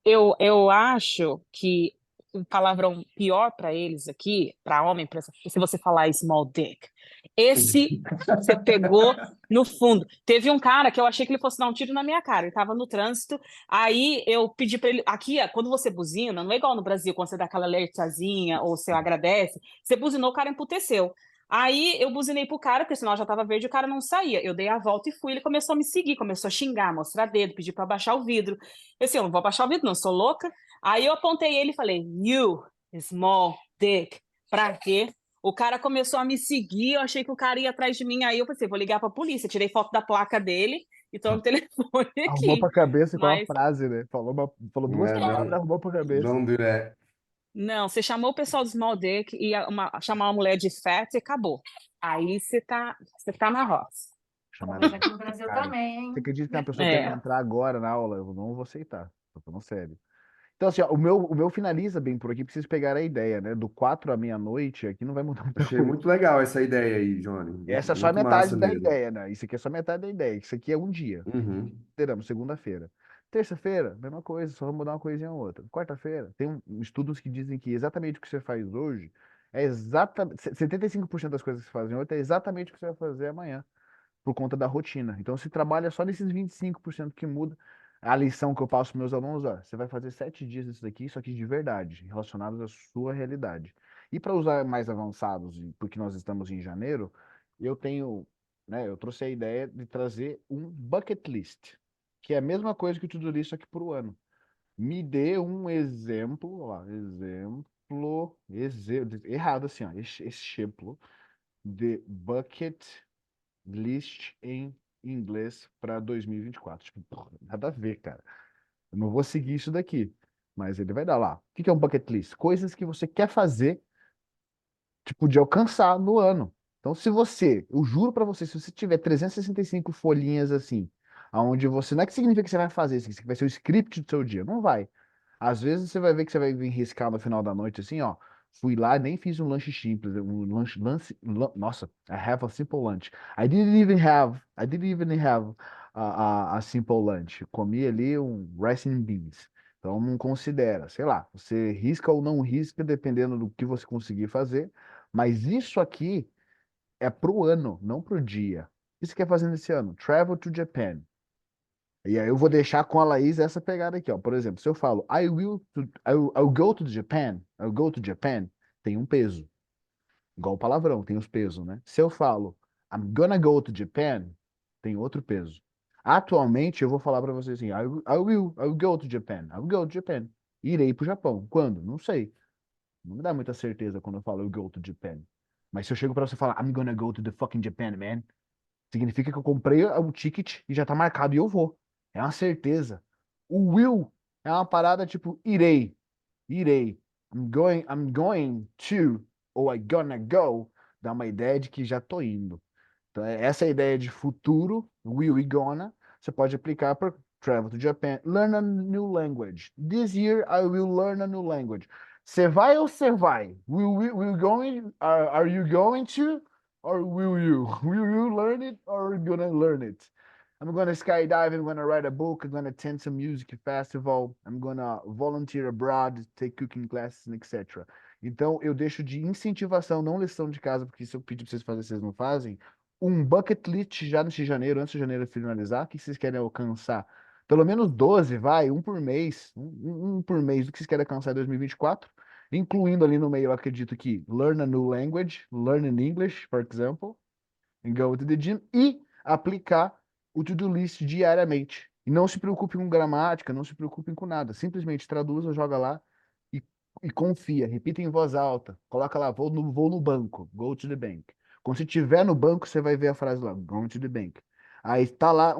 Eu acho que o palavrão pior para eles aqui, para homem, se você falar small dick, esse você pegou no fundo. Teve um cara que eu achei que ele fosse dar um tiro na minha cara. Ele estava no trânsito, aí eu pedi para ele. Aqui, quando você buzina, não é igual no Brasil, quando você dá aquela alertazinha ou você agradece, você buzinou, o cara emputeceu. Aí eu buzinei pro cara, porque senão já tava verde e o cara não saía. Eu dei a volta e fui, ele começou a me seguir, começou a xingar, mostrar dedo, pedir para baixar o vidro. Eu assim, eu não vou abaixar o vidro, não, sou louca. Aí eu apontei ele e falei, you, small dick. Pra quê? O cara começou a me seguir, eu achei que o cara ia atrás de mim, aí eu pensei, vou ligar pra polícia. Tirei foto da placa dele e tô no telefone arrumou aqui. pra cabeça com uma Mas, frase, né? Falou duas É, palavras, arrumou pra cabeça. don't do that. não, você chamou o pessoal do small dick e chamar uma mulher de fat e acabou. Aí você tá na roça. Chamada Mas aqui no Brasil cara. também, Você hein? acredita que uma pessoa quer É. entrar agora na aula? Eu não vou aceitar. Tô falando sério. Então, assim, ó, o meu finaliza bem por aqui, preciso pegar a ideia, né? Do 4 à meia-noite, aqui não vai mudar muita Achei coisa. muito legal essa ideia aí, Johnny. Essa é só a Muito massa metade da mesmo. ideia, né? Isso aqui é só metade da ideia. Isso aqui é um dia. Uhum. Teremos segunda-feira. Terça-feira, mesma coisa, só vai mudar uma coisinha ou outra. Quarta-feira, tem estudos que dizem que exatamente o que você faz hoje é exatamente. 75% das coisas que você faz hoje é exatamente o que você vai fazer amanhã, por conta da rotina. Então, se trabalha só nesses 25% que muda. A lição que eu passo para meus alunos, ó, você vai fazer 7 dias disso daqui, só que de verdade, relacionados à sua realidade. E para usar mais avançados, porque nós estamos em janeiro, eu tenho, né, eu trouxe a ideia de trazer um bucket list, que é a mesma coisa que o to-do list aqui para o ano. Me dê um exemplo, ó, errado assim, ó, exemplo de bucket list em inglês para 2024. Tipo, porra, nada a ver, cara. Eu não vou seguir isso daqui. Mas ele vai dar lá. O que que é um bucket list? Coisas que você quer fazer, tipo, de alcançar no ano. Então, se você, eu juro pra você, se você tiver 365 folhinhas assim, aonde você, não é que significa que você vai fazer isso, que vai ser o script do seu dia, não vai. Às vezes você vai ver que você vai vir riscar no final da noite assim, ó, fui lá, nem fiz um lanche simples, nossa, I have a simple lunch. I didn't even have a simple lunch. Comi ali um rice and beans. Então não considera, sei lá, você risca ou não risca, dependendo do que você conseguir fazer. Mas isso aqui é pro ano, não pro dia. O que você quer fazer nesse ano? Travel to Japan. E aí eu vou deixar com a Laís essa pegada aqui, ó. Por exemplo, se eu falo I'll go to Japan, I'll go to Japan, tem um peso. Igual o palavrão, tem os pesos, né? Se eu falo I'm gonna go to Japan, tem outro peso. Atualmente eu vou falar pra você assim, I'll go to Japan, I'll go to Japan. Irei pro Japão. Quando? Não sei. Não me dá muita certeza quando eu falo I'll go to Japan. Mas se eu chego pra você e falar I'm gonna go to the fucking Japan, man, significa que eu comprei o ticket e já tá marcado e eu vou. É uma certeza. O will é uma parada tipo irei, irei. I'm going to, ou I gonna go, dá uma ideia de que já tô indo. Então, essa ideia de futuro, will e gonna, você pode aplicar para travel to Japan, learn a new language. This year I will learn a new language. Você vai ou você vai? Will going, are you going to or will you? Will you learn it or are you gonna learn it? I'm gonna skydive, I'm gonna write a book, I'm gonna attend some music festival, I'm gonna volunteer abroad, take cooking classes, etc. Então, eu deixo de incentivação, não lição de casa, porque se eu pedir para vocês fazerem, vocês não fazem. Um bucket list já nesse janeiro, antes de janeiro finalizar, o que vocês querem alcançar? Pelo menos 12, vai, um por mês, um por mês do que vocês querem alcançar em 2024, incluindo ali no meio, eu acredito que learn a new language, learn in English, for example, and go to the gym, e aplicar o to-do list diariamente. E não se preocupe com gramática, não se preocupem com nada. Simplesmente traduza, joga lá e confia. Repita em voz alta. Coloca lá, vou no banco. Go to the bank. Quando você estiver no banco, você vai ver a frase lá, go to the bank. Aí está lá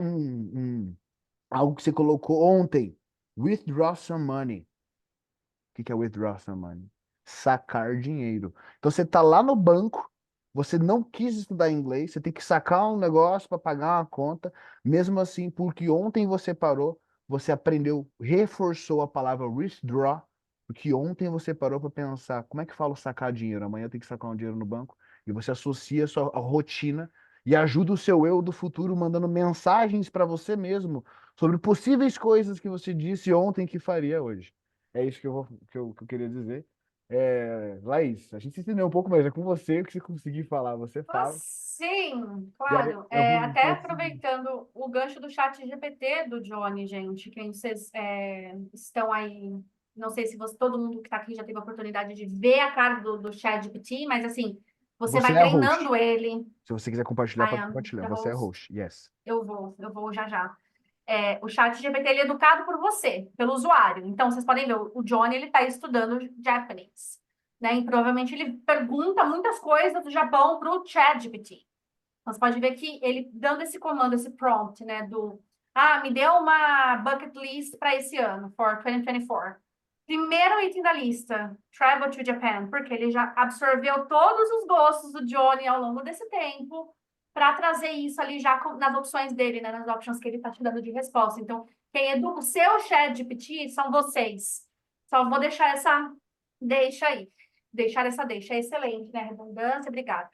algo que você colocou ontem. Withdraw some money. O que é withdraw some money? Sacar dinheiro. Então você está lá no banco, você não quis estudar inglês, você tem que sacar um negócio para pagar uma conta, mesmo assim, porque ontem você parou, você aprendeu, reforçou a palavra withdraw, porque ontem você parou para pensar, como é que falo sacar dinheiro? Amanhã eu tenho que sacar um dinheiro no banco, e você associa a sua rotina e ajuda o seu eu do futuro mandando mensagens para você mesmo sobre possíveis coisas que você disse ontem que faria hoje. É isso que eu queria dizer. Laís, a gente se entendeu um pouco, mas é com você que você conseguir falar, você Ah, fala. sim, E aí claro. eu vou Até fazer o seguinte. aproveitando o gancho do chat GPT do Johnny, gente, quem vocês estão aí, não sei se todo mundo que está aqui já teve a oportunidade de ver a cara do chat GPT, mas assim, você Você vai é a host. treinando ele. Se você quiser compartilhar, I pode am compartilhar. the Você é a host. host. Yes. Eu vou já já. O chat GPT ele é educado por você, pelo usuário. Então, vocês podem ver, o Johnny ele está estudando japonês, né? E provavelmente ele pergunta muitas coisas do Japão para o chat GPT. Então, você pode ver que ele dando esse comando, esse prompt, né? Me deu uma bucket list para esse ano, for 2024. Primeiro item da lista, travel to Japan, porque ele já absorveu todos os gostos do Johnny ao longo desse tempo para trazer isso ali já nas opções dele, né? Nas options que ele está te dando de resposta. Então, quem educa o seu chat GPT são vocês. Só vou deixar essa deixa aí. Deixar essa deixa. É excelente, né? Redundância, obrigada.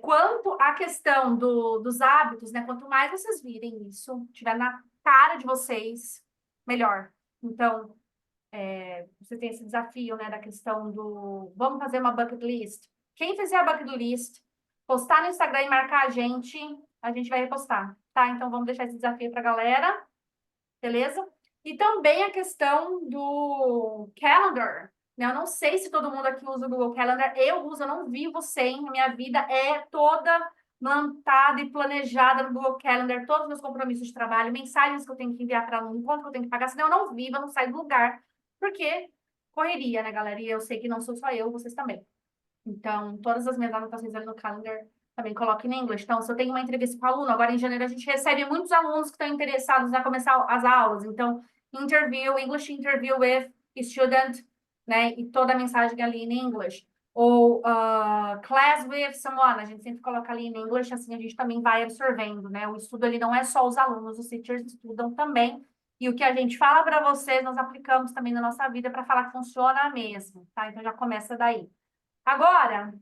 Quanto à questão dos hábitos, né? Quanto mais vocês virem isso, tiver na cara de vocês, melhor. Então, você tem esse desafio, né? Da questão vamos fazer uma bucket list. Quem fizer a bucket list, postar no Instagram e marcar a gente vai repostar, tá? Então, vamos deixar esse desafio para a galera, beleza? E também a questão do calendar, né? Eu não sei se todo mundo aqui usa o Google Calendar. Eu uso, eu não vivo sem. A minha vida é toda montada e planejada no Google Calendar. Todos os meus compromissos de trabalho, mensagens que eu tenho que enviar para aluno, quanto que eu tenho que pagar. Senão eu não vivo, eu não saio do lugar. Porque correria, né, galera? E eu sei que não sou só eu, vocês também. Então, todas as minhas anotações ali no calendar também coloco em inglês. Então, se eu tenho uma entrevista com aluno, agora em janeiro a gente recebe muitos alunos que estão interessados a começar as aulas. Então, English interview with student, né? E toda a mensagem ali em inglês. Ou class with someone, a gente sempre coloca ali em inglês, assim a gente também vai absorvendo, né? O estudo ali não é só os alunos, os teachers estudam também. E o que a gente fala para vocês, nós aplicamos também na nossa vida para falar que funciona mesmo, tá? Então, já começa daí. Agora,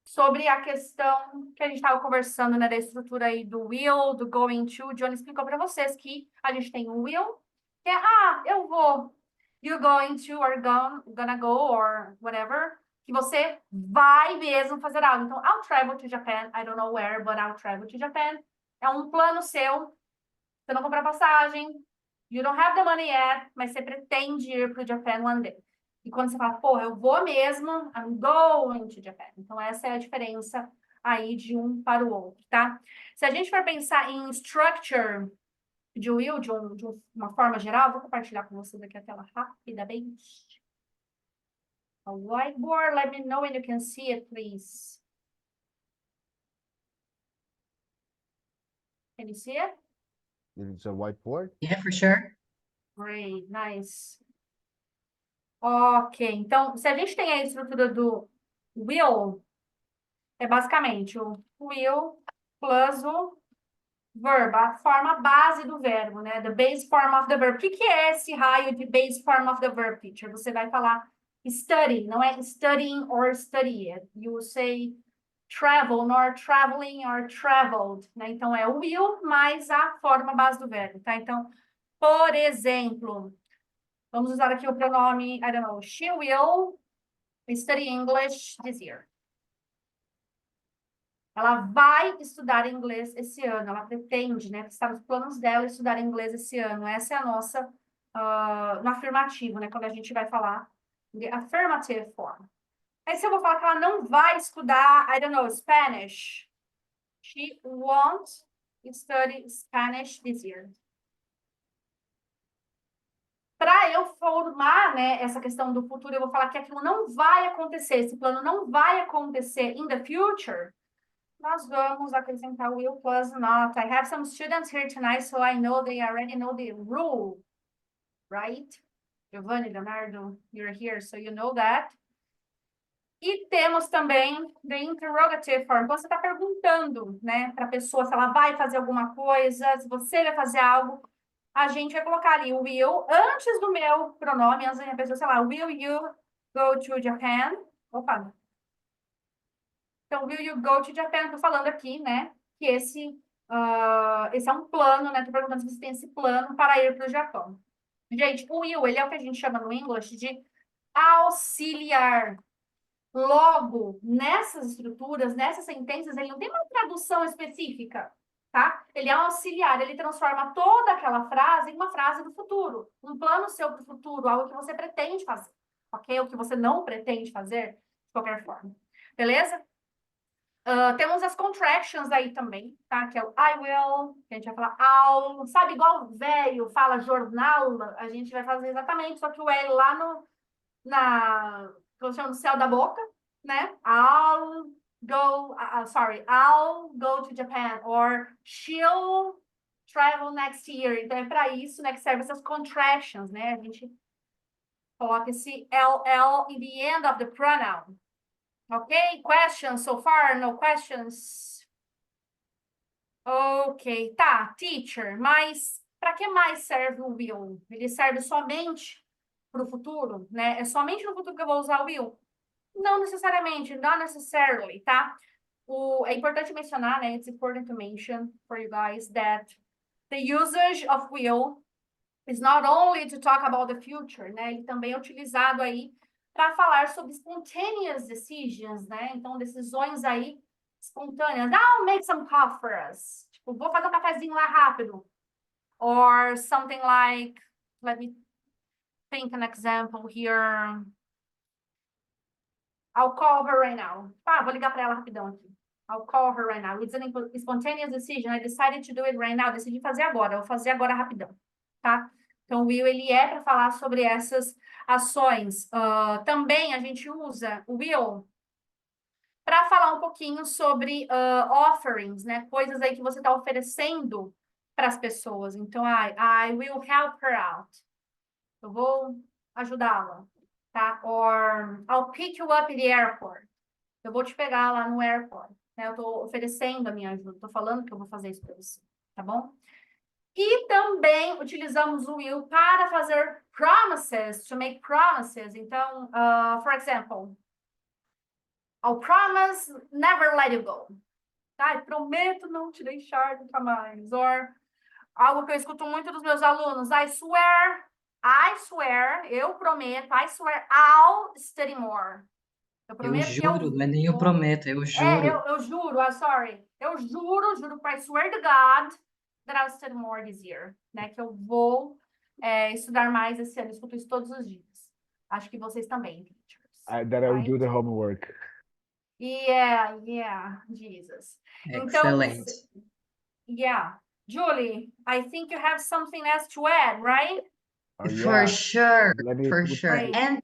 sobre a questão que a gente estava conversando, né, da estrutura aí do will, do going to, o John explicou para vocês que a gente tem um will, que é, eu vou, you're going to, or gonna go, or whatever, que você vai mesmo fazer algo. Então, I'll travel to Japan, I don't know where, but I'll travel to Japan. É um plano seu, você não comprar passagem, you don't have the money yet, mas você pretende ir para o Japan one day. E quando você fala, porra, eu vou mesmo, I'm going to Japan. Então, essa é a diferença aí de um para o outro, tá? Se a gente for pensar em structure de will, de uma forma geral, vou compartilhar com vocês aqui a tela rapidamente. A whiteboard, let me know when you can see it, please. Can you see it? It's a whiteboard. Yeah, for sure. Great, nice. Ok, então, se a gente tem a estrutura do will, é basicamente o will plus o Verb, a forma base do verbo, né? The base form of the verb. O que é esse raio de base form of the verb, teacher? Você vai falar study, não é studying or studied. You say travel, nor traveling or traveled, né? Então, é will mais a forma base do verbo, tá? Então, por exemplo, vamos usar aqui o pronome, I don't know, she will study English this year. Ela vai estudar inglês esse ano, ela pretende, né? Está nos planos dela estudar inglês esse ano. Essa é a nossa, no afirmativo, né? Quando a gente vai falar de affirmative form. Aí se eu vou falar que ela não vai estudar, I don't know, Spanish. She won't study Spanish this year. Para eu formar, né, essa questão do futuro, eu vou falar que aquilo não vai acontecer, esse plano não vai acontecer in the future. Nós vamos acrescentar o will plus not. I have some students here tonight, so I know they already know the rule, right? Giovanni, Leonardo, you're here, so you know that. E temos também the interrogative form. Então, você está perguntando, né, para a pessoa se ela vai fazer alguma coisa, se você vai fazer algo. A gente vai colocar ali o will antes do meu pronome, antes da minha pessoa, sei lá, will you go to Japan? Opa. Então, will you go to Japan? Estou falando aqui, né, que esse é um plano, né? Estou perguntando se você tem esse plano para ir para o Japão. Gente, o will, ele é o que a gente chama no English de auxiliar. Logo, nessas estruturas, nessas sentenças, ele não tem uma tradução específica, tá? Ele é um auxiliar, ele transforma toda aquela frase em uma frase do futuro, um plano seu para o futuro, algo que você pretende fazer, ok? O que você não pretende fazer, de qualquer forma. Beleza? Temos as contractions aí também, tá? Que é o I will, que a gente vai falar I'll, sabe, igual o velho fala jornal, a gente vai fazer exatamente, só que o L lá no céu da boca, né? I'll go to Japan, or she'll travel next year. Então, é para isso, né, que servem essas contractions, né? A gente coloca esse LL in the end of the pronoun. Ok? Questions so far? No questions? Ok, tá, teacher, mas para que mais serve o will? Ele serve somente para o futuro, né? É somente no futuro que eu vou usar o will? Não necessariamente, not necessarily, tá? É importante mencionar, né? It's important to mention for you guys that the usage of will is not only to talk about the future, né? Ele também é utilizado aí para falar sobre spontaneous decisions, né? Então, decisões aí espontâneas. I'll make some coffee for us. Tipo, vou fazer um cafezinho lá rápido. Or something like, let me think an example here. I'll call her right now. Vou ligar para ela rapidão aqui. I'll call her right now. It's an spontaneous decision. I decided to do it right now. Decidi fazer agora. Eu vou fazer agora rapidão, tá? Então, o will, ele é para falar sobre essas ações. Também a gente usa o will para falar um pouquinho sobre offerings, né? Coisas aí que você está oferecendo para as pessoas. Então, I will help her out. Eu vou ajudá-la, tá? Or I'll pick you up at the airport. Eu vou te pegar lá no airport, né? Eu estou oferecendo a minha ajuda, estou falando que eu vou fazer isso para você, tá bom? E também utilizamos o will para fazer promises, to make promises. Então, for example, I'll promise never let you go. Tá? Eu prometo não te deixar nunca mais. Or algo que eu escuto muito dos meus alunos, I swear, eu prometo, I swear I'll study more. Eu Eu prometo que eu juro, não é nem eu vou. prometo, eu juro. Eu juro, sorry. Eu juro, I swear to God that I'll study more this year. Né? Que eu vou estudar mais esse ano. Eu escuto isso todos os dias. Acho que vocês também, teachers. That I will do Right? the homework. Yeah, Jesus. Então, Excelente. yeah. Julie, I think you have something else to add, right? Oh, For yeah. sure, Let me for put sure. Right.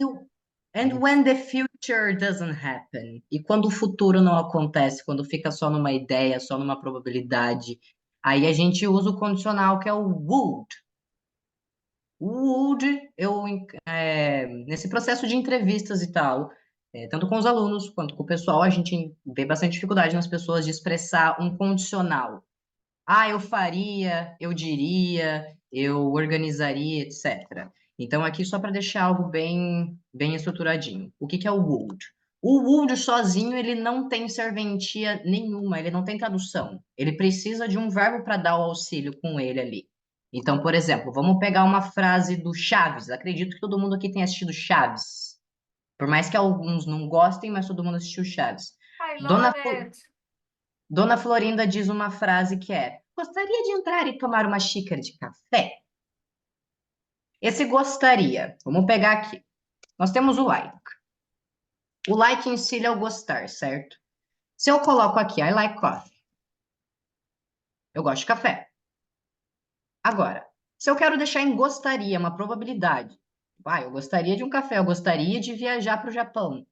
And when the future doesn't happen, e quando o futuro não acontece, quando fica só numa ideia, só numa probabilidade, aí a gente usa o condicional que é o would. Would, nesse processo de entrevistas e tal, tanto com os alunos quanto com o pessoal, a gente vê bastante dificuldade nas pessoas de expressar um condicional. Ah, eu faria, eu diria, eu organizaria, etc. Então, aqui só para deixar algo bem estruturadinho. O que que é o would? O would sozinho, ele não tem serventia nenhuma, ele não tem tradução. Ele precisa de um verbo para dar o auxílio com ele ali. Então, por exemplo, vamos pegar uma frase do Chaves. Acredito que todo mundo aqui tenha assistido Chaves. Por mais que alguns não gostem, mas todo mundo assistiu Chaves. I Dona, love Flo- it. Dona Florinda diz uma frase que é: Gostaria de entrar e tomar uma xícara de café? Esse gostaria, vamos pegar aqui. Nós temos o like. O like em si é o gostar, certo? Se eu coloco aqui, I like coffee. Eu gosto de café. Agora, se eu quero deixar em gostaria, uma probabilidade. Vai, eu gostaria de um café, eu gostaria de viajar para o Japão.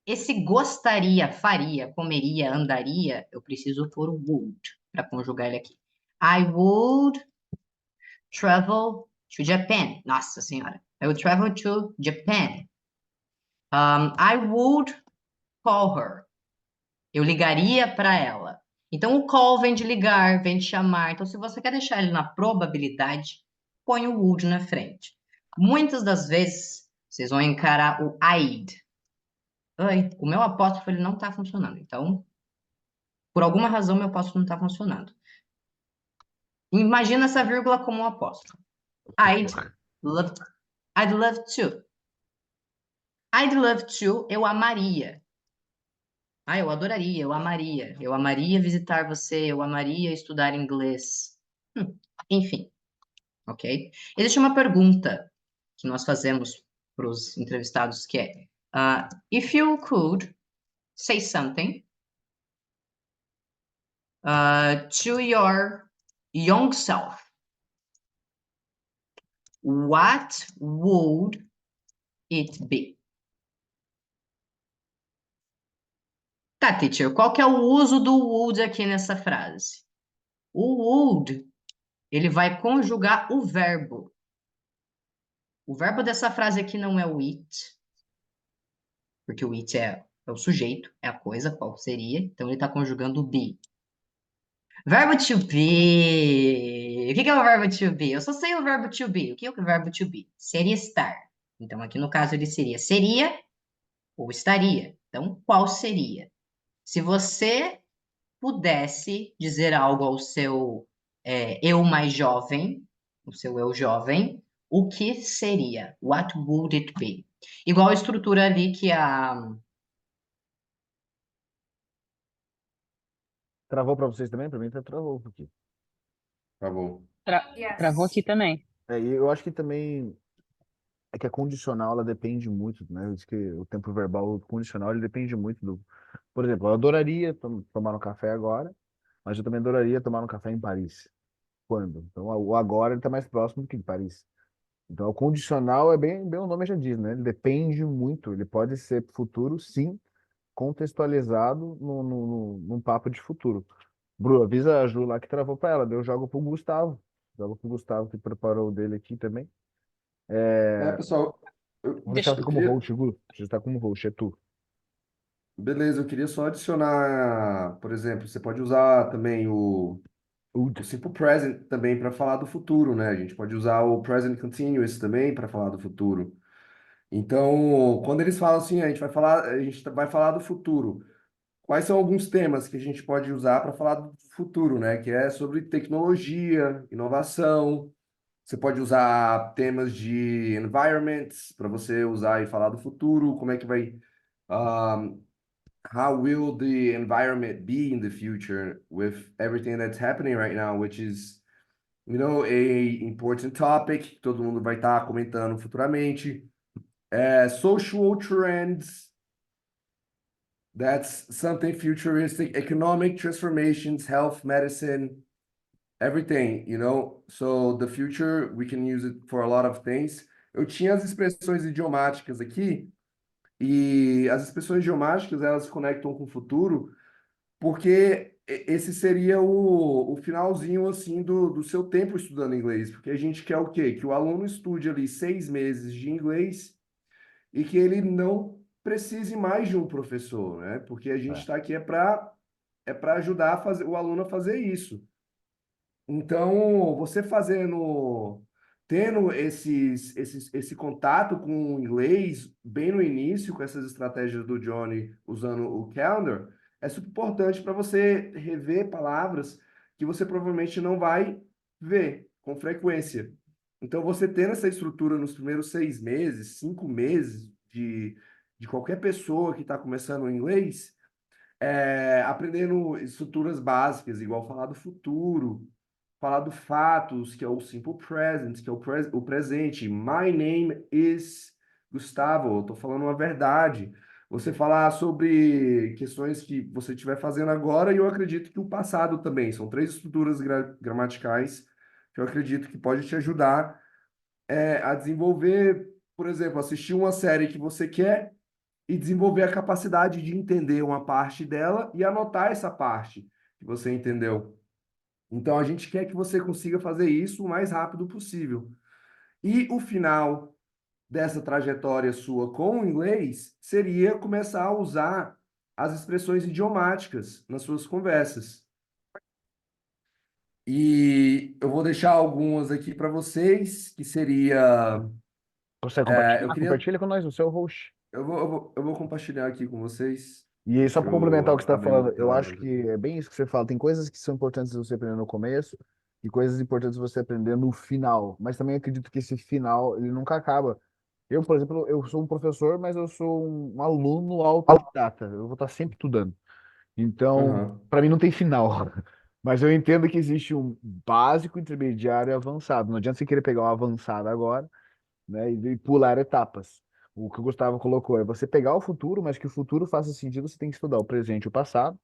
Esse gostaria, faria, comeria, andaria, eu preciso pôr o would para conjugar ele aqui. I would travel to Japan. Nossa Senhora. I would travel to Japan. I would call her. Eu ligaria para ela. Então, o call vem de ligar, vem de chamar. Então, se você quer deixar ele na probabilidade, põe o would na frente. Muitas das vezes, vocês vão encarar o I'd. Ai, o meu apóstrofo ele não está funcionando. Então, por alguma razão, meu apóstrofo não está funcionando. Imagina essa vírgula como um apóstrofo. I'd love, I'd love to. I'd love to, eu amaria. Ah, eu adoraria, eu amaria. Eu amaria visitar você, eu amaria estudar inglês. Enfim, ok? Existe uma pergunta que nós fazemos para os entrevistados que é if you could say something to your young self, what would it be? Tá, teacher, qual que é o uso do would aqui nessa frase? O would, ele vai conjugar o verbo. O verbo dessa frase aqui não é o it, porque o it é o sujeito, é a coisa, qual seria, então ele está conjugando o be. Verbo to be. O que que é o verbo to be? Eu só sei o verbo to be. O que é o verbo to be? Seria estar. Então, aqui no caso, ele seria ou estaria. Então, qual seria? Se você pudesse dizer algo ao seu eu mais jovem, o seu eu jovem, o que seria? What would it be? Igual a estrutura ali que a. Travou pra vocês também? Pra mim travou um pouquinho. Tá bom. Travou Yes. aqui também. E eu acho que também é que a condicional ela depende muito, né? Diz que o tempo verbal o condicional ele depende muito do. Por exemplo, eu adoraria tomar um café agora, mas eu também adoraria tomar um café em Paris. Quando? Então, o agora ele está mais próximo do que em Paris. Então, o condicional é bem o nome já diz, né? Ele depende muito. Ele pode ser futuro, sim, contextualizado num papo de futuro. Bru, avisa a Ju lá que travou para ela. Daí eu jogo pro Gustavo. Jogo pro Gustavo que preparou o dele aqui também. Pessoal, Vou deixar Deixa, você eu como queria. host, Gu. Você está como host, é tu. Beleza, eu queria só adicionar, por exemplo, você pode usar também o Ud. simple present também para falar do futuro, né? A gente pode usar o present continuous também para falar do futuro. Então, quando eles falam assim, a gente vai falar do futuro. Quais são alguns temas que a gente pode usar para falar do futuro, né? Que é sobre tecnologia, inovação. Você pode usar temas de environments para você usar e falar do futuro, como é que vai, um, how will the environment be in the future with everything that's happening right now, which is, a important topic, que todo mundo vai estar comentando futuramente. Social trends, that's something futuristic, economic transformations, health, medicine, everything, So the future, we can use it for a lot of things. Eu tinha as expressões idiomáticas aqui, e as expressões idiomáticas, elas se conectam com o futuro, porque esse seria o finalzinho, assim, do seu tempo estudando inglês. Porque a gente quer o quê? Que o aluno estude ali 6 meses de inglês e que ele não precise mais de um professor, né? Porque a gente É. está aqui é para ajudar o aluno a fazer isso. Então, você tendo esse contato com o inglês bem no início, com essas estratégias do Johnny usando o calendar, é super importante para você rever palavras que você provavelmente não vai ver com frequência. Então, você tendo essa estrutura nos primeiros 6 meses, 5 meses de qualquer pessoa que está começando o inglês, aprendendo estruturas básicas, igual falar do futuro, falar do fatos, que é o simple present, que é o presente. My name is Gustavo, eu tô falando uma verdade. Você falar sobre questões que você estiver fazendo agora e eu acredito que o passado também. São 3 estruturas gramaticais que eu acredito que pode te ajudar a desenvolver, por exemplo, assistir uma série que você quer e desenvolver a capacidade de entender uma parte dela e anotar essa parte que você entendeu. Então, a gente quer que você consiga fazer isso o mais rápido possível. E o final dessa trajetória sua com o inglês seria começar a usar as expressões idiomáticas nas suas conversas. E eu vou deixar algumas aqui para vocês, que seria. Consegue Eu compartilhar? queria. Compartilha com nós, o seu host. Eu vou compartilhar aqui com vocês. E aí, só Deixa para complementar o que eu você está abrir meu falando, eu tela. acho que é bem isso que você fala. Tem coisas que são importantes você aprender no começo e coisas importantes você aprender no final. Mas também acredito que esse final, ele nunca acaba. Eu, por exemplo, eu sou um professor, mas eu sou um aluno autodidata. Eu vou estar sempre estudando. Então, Aham. para mim não tem final. Mas eu entendo que existe um básico, intermediário e avançado. Não adianta você querer pegar o avançado agora, né, e pular etapas. O que o Gustavo colocou é você pegar o futuro, mas que o futuro faça sentido, você tem que estudar o presente e o passado,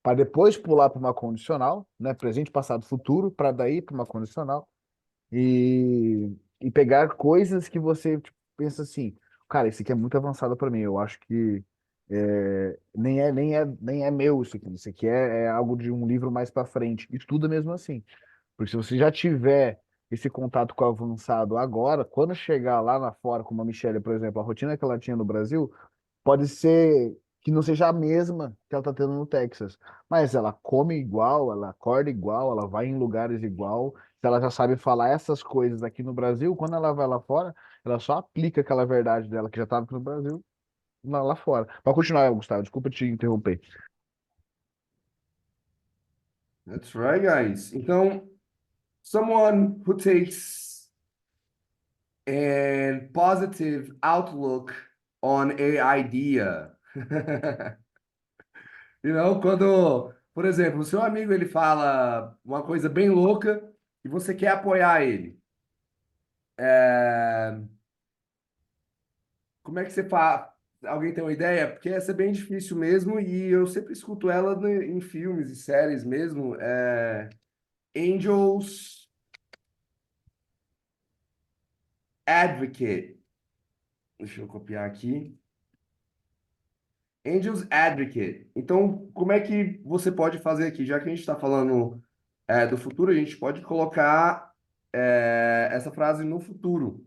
para depois pular para uma condicional, né, presente, passado, futuro, para daí para uma condicional e pegar coisas que você tipo, pensa assim, cara, isso aqui é muito avançado para mim. Eu acho que nem é meu isso aqui. Isso aqui é algo de um livro mais para frente. Estuda mesmo assim. Porque se você já tiver esse contato com o avançado agora, quando chegar lá na fora, como a Michelle, por exemplo, a rotina que ela tinha no Brasil, pode ser que não seja a mesma que ela está tendo no Texas. Mas ela come igual, ela acorda igual, ela vai em lugares igual. Se ela já sabe falar essas coisas aqui no Brasil, quando ela vai lá fora, ela só aplica aquela verdade dela que já estava aqui no Brasil lá fora. Pode continuar, Gustavo, desculpa te interromper. That's right, guys. Então, someone who takes a positive outlook on a idea. Quando, por exemplo, o seu amigo ele fala uma coisa bem louca e você quer apoiar ele. É, Como é que você faz? Alguém tem uma ideia? Porque essa é bem difícil mesmo e eu sempre escuto ela em filmes e séries mesmo. Angels Advocate. Deixa eu copiar aqui. Angels Advocate. Então, como é que você pode fazer aqui? Já que a gente está falando do futuro, a gente pode colocar essa frase no futuro.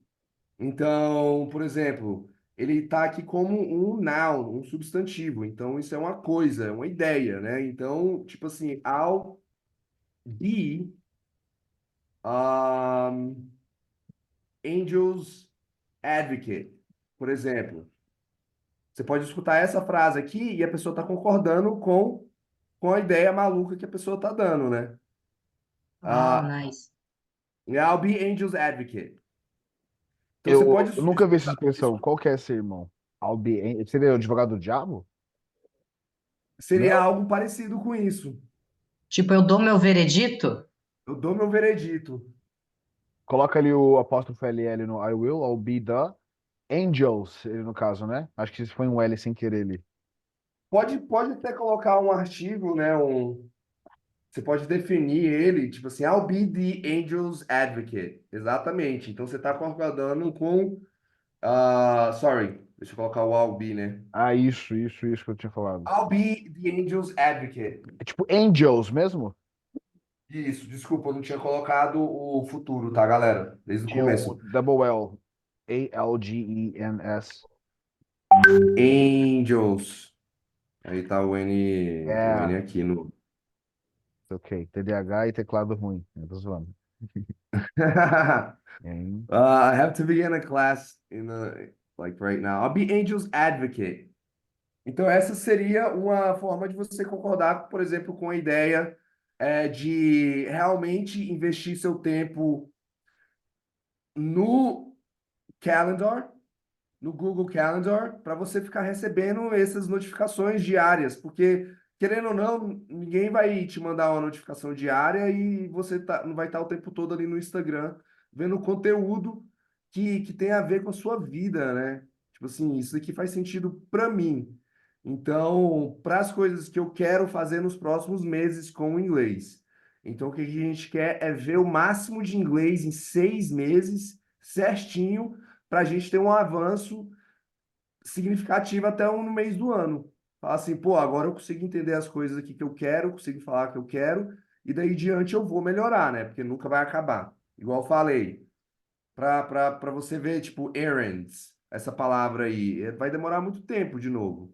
Então, por exemplo, ele está aqui como um noun, um substantivo. Então, isso é uma coisa, é uma ideia, né? Então, tipo assim, I'll be um, Angels Advocate, por exemplo. Você pode escutar essa frase aqui e a pessoa está concordando com a ideia maluca que a pessoa está dando, né? Uau, Ah, nice. I'll be Angel's Advocate. Então você Eu, pode eu nunca vi essa escutar. expressão. Qual que é esse irmão? Seria o advogado do diabo? Seria Não? algo parecido com isso. Tipo, eu dou meu veredito? Eu dou meu veredito. Coloca ali o apóstrofo LL no I'll be the angels, ele no caso, né? Acho que isso foi um L sem querer ali. Pode até colocar um artigo, né? Você pode definir ele, tipo assim, I'll be the Angel's Advocate. Exatamente. Então você está concordando com. Sorry, deixa eu colocar o I'll be, né? Ah, isso que eu tinha falado. I'll be the Angel's Advocate. É tipo angels mesmo? Isso, desculpa, eu não tinha colocado o futuro, tá, galera? Desde o Tinha o começo. double L. ALGENS. Angels. Aí tá o N É, aqui no. Ok, TDAH e teclado ruim. Eu tô zoando. Hein? I have to begin a class like right now. I'll be Angel's advocate. Então, essa seria uma forma de você concordar, por exemplo, com a ideia de realmente investir seu tempo no Calendar, no Google Calendar, para você ficar recebendo essas notificações diárias, porque, querendo ou não, ninguém vai te mandar uma notificação diária e você não vai estar o tempo todo ali no Instagram vendo conteúdo que tem a ver com a sua vida, né? Tipo assim, isso aqui faz sentido para mim. Então, para as coisas que eu quero fazer nos próximos meses com o inglês. Então, o que a gente quer é ver o máximo de inglês em 6 meses, certinho, para a gente ter um avanço significativo até no mês do ano. Falar assim, pô, agora eu consigo entender as coisas aqui que eu quero, consigo falar o que eu quero, e daí diante eu vou melhorar, né? Porque nunca vai acabar. Igual eu falei, para você ver, tipo, errands, essa palavra aí, vai demorar muito tempo de novo.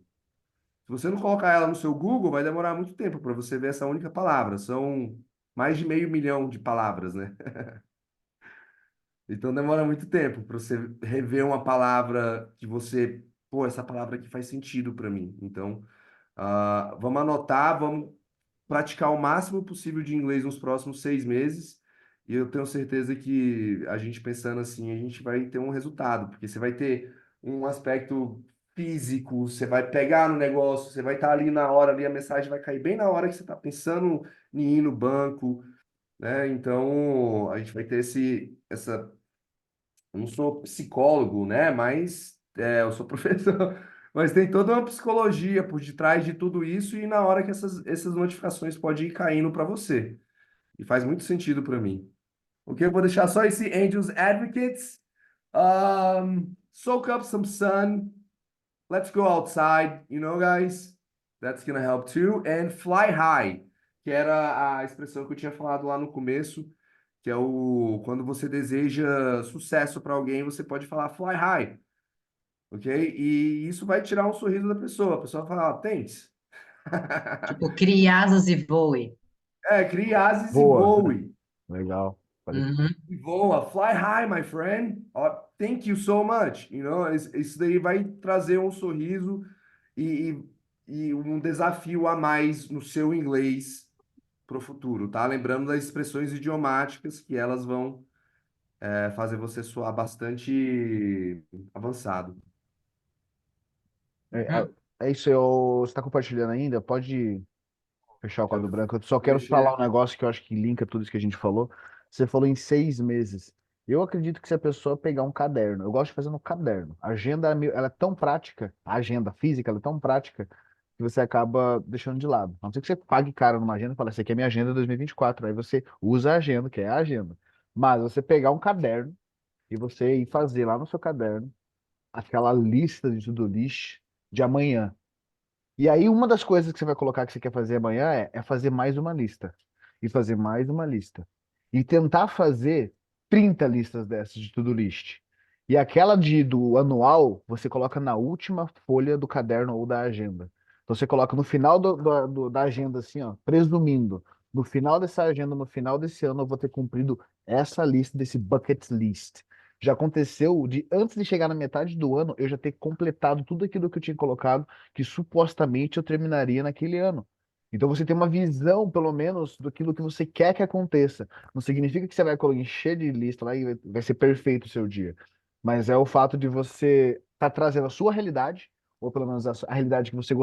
Se você não colocar ela no seu Google, vai demorar muito tempo para você ver essa única palavra. São mais de 500 mil de palavras, né? Então demora muito tempo para você rever uma palavra que você, pô, essa palavra aqui faz sentido para mim. Então, vamos anotar, vamos praticar o máximo possível de inglês nos próximos 6 meses. E eu tenho certeza que a gente pensando assim, a gente vai ter um resultado, porque você vai ter um aspecto físico, você vai pegar no negócio, você vai estar ali na hora, ali a mensagem vai cair bem na hora que você está pensando em ir no banco, né? Então, a gente vai ter essa eu não sou psicólogo, né? Mas eu sou professor. Mas tem toda uma psicologia por detrás de tudo isso e na hora que essas notificações podem ir caindo para você. E faz muito sentido para mim. Ok? Eu vou deixar só esse Angels Advocates. Soak up some sun. Let's go outside, guys. That's gonna help too. And fly high, que era a expressão que eu tinha falado lá no começo, que é quando você deseja sucesso para alguém, você pode falar fly high, ok? E isso vai tirar um sorriso da pessoa. A pessoa fala, thanks. Tipo, crie asas e voe. Crie ases e Boa. voe. Legal. Uhum. E voa, fly high, my friend. Thank you so much. Isso daí vai trazer um sorriso e, e um desafio a mais no seu inglês para o futuro, tá? Lembrando das expressões idiomáticas que elas vão fazer você soar bastante avançado. É, Uhum. é isso, você está compartilhando ainda? Pode fechar o Eu quadro tô branco. Eu só quero falar mexer. um negócio que eu acho que linka tudo isso que a gente falou. Você falou em 6 meses. Eu acredito que se a pessoa pegar um caderno, eu gosto de fazer no caderno. A agenda, ela é tão prática, a agenda física, ela é tão prática, que você acaba deixando de lado. A não ser que você pague caro numa agenda e fale, essa aqui é minha agenda 2024. Aí você usa a agenda, que é a agenda. Mas você pegar um caderno e você ir fazer lá no seu caderno aquela lista de to-do list de amanhã. E aí, uma das coisas que você vai colocar que você quer fazer amanhã é fazer mais uma lista. E fazer mais uma lista. E tentar fazer 30 listas dessas de to-do list. E aquela do anual, você coloca na última folha do caderno ou da agenda. Então, você coloca no final da agenda, assim, ó, presumindo, no final dessa agenda, no final desse ano, eu vou ter cumprido essa lista, desse bucket list. Já aconteceu de, antes de chegar na metade do ano, eu já ter completado tudo aquilo que eu tinha colocado que supostamente eu terminaria naquele ano. Então você tem uma visão, pelo menos, daquilo que você quer que aconteça. Não significa que você vai encher de lista lá e vai ser perfeito o seu dia. Mas é o fato de você estar trazendo a sua realidade, ou pelo menos a realidade que você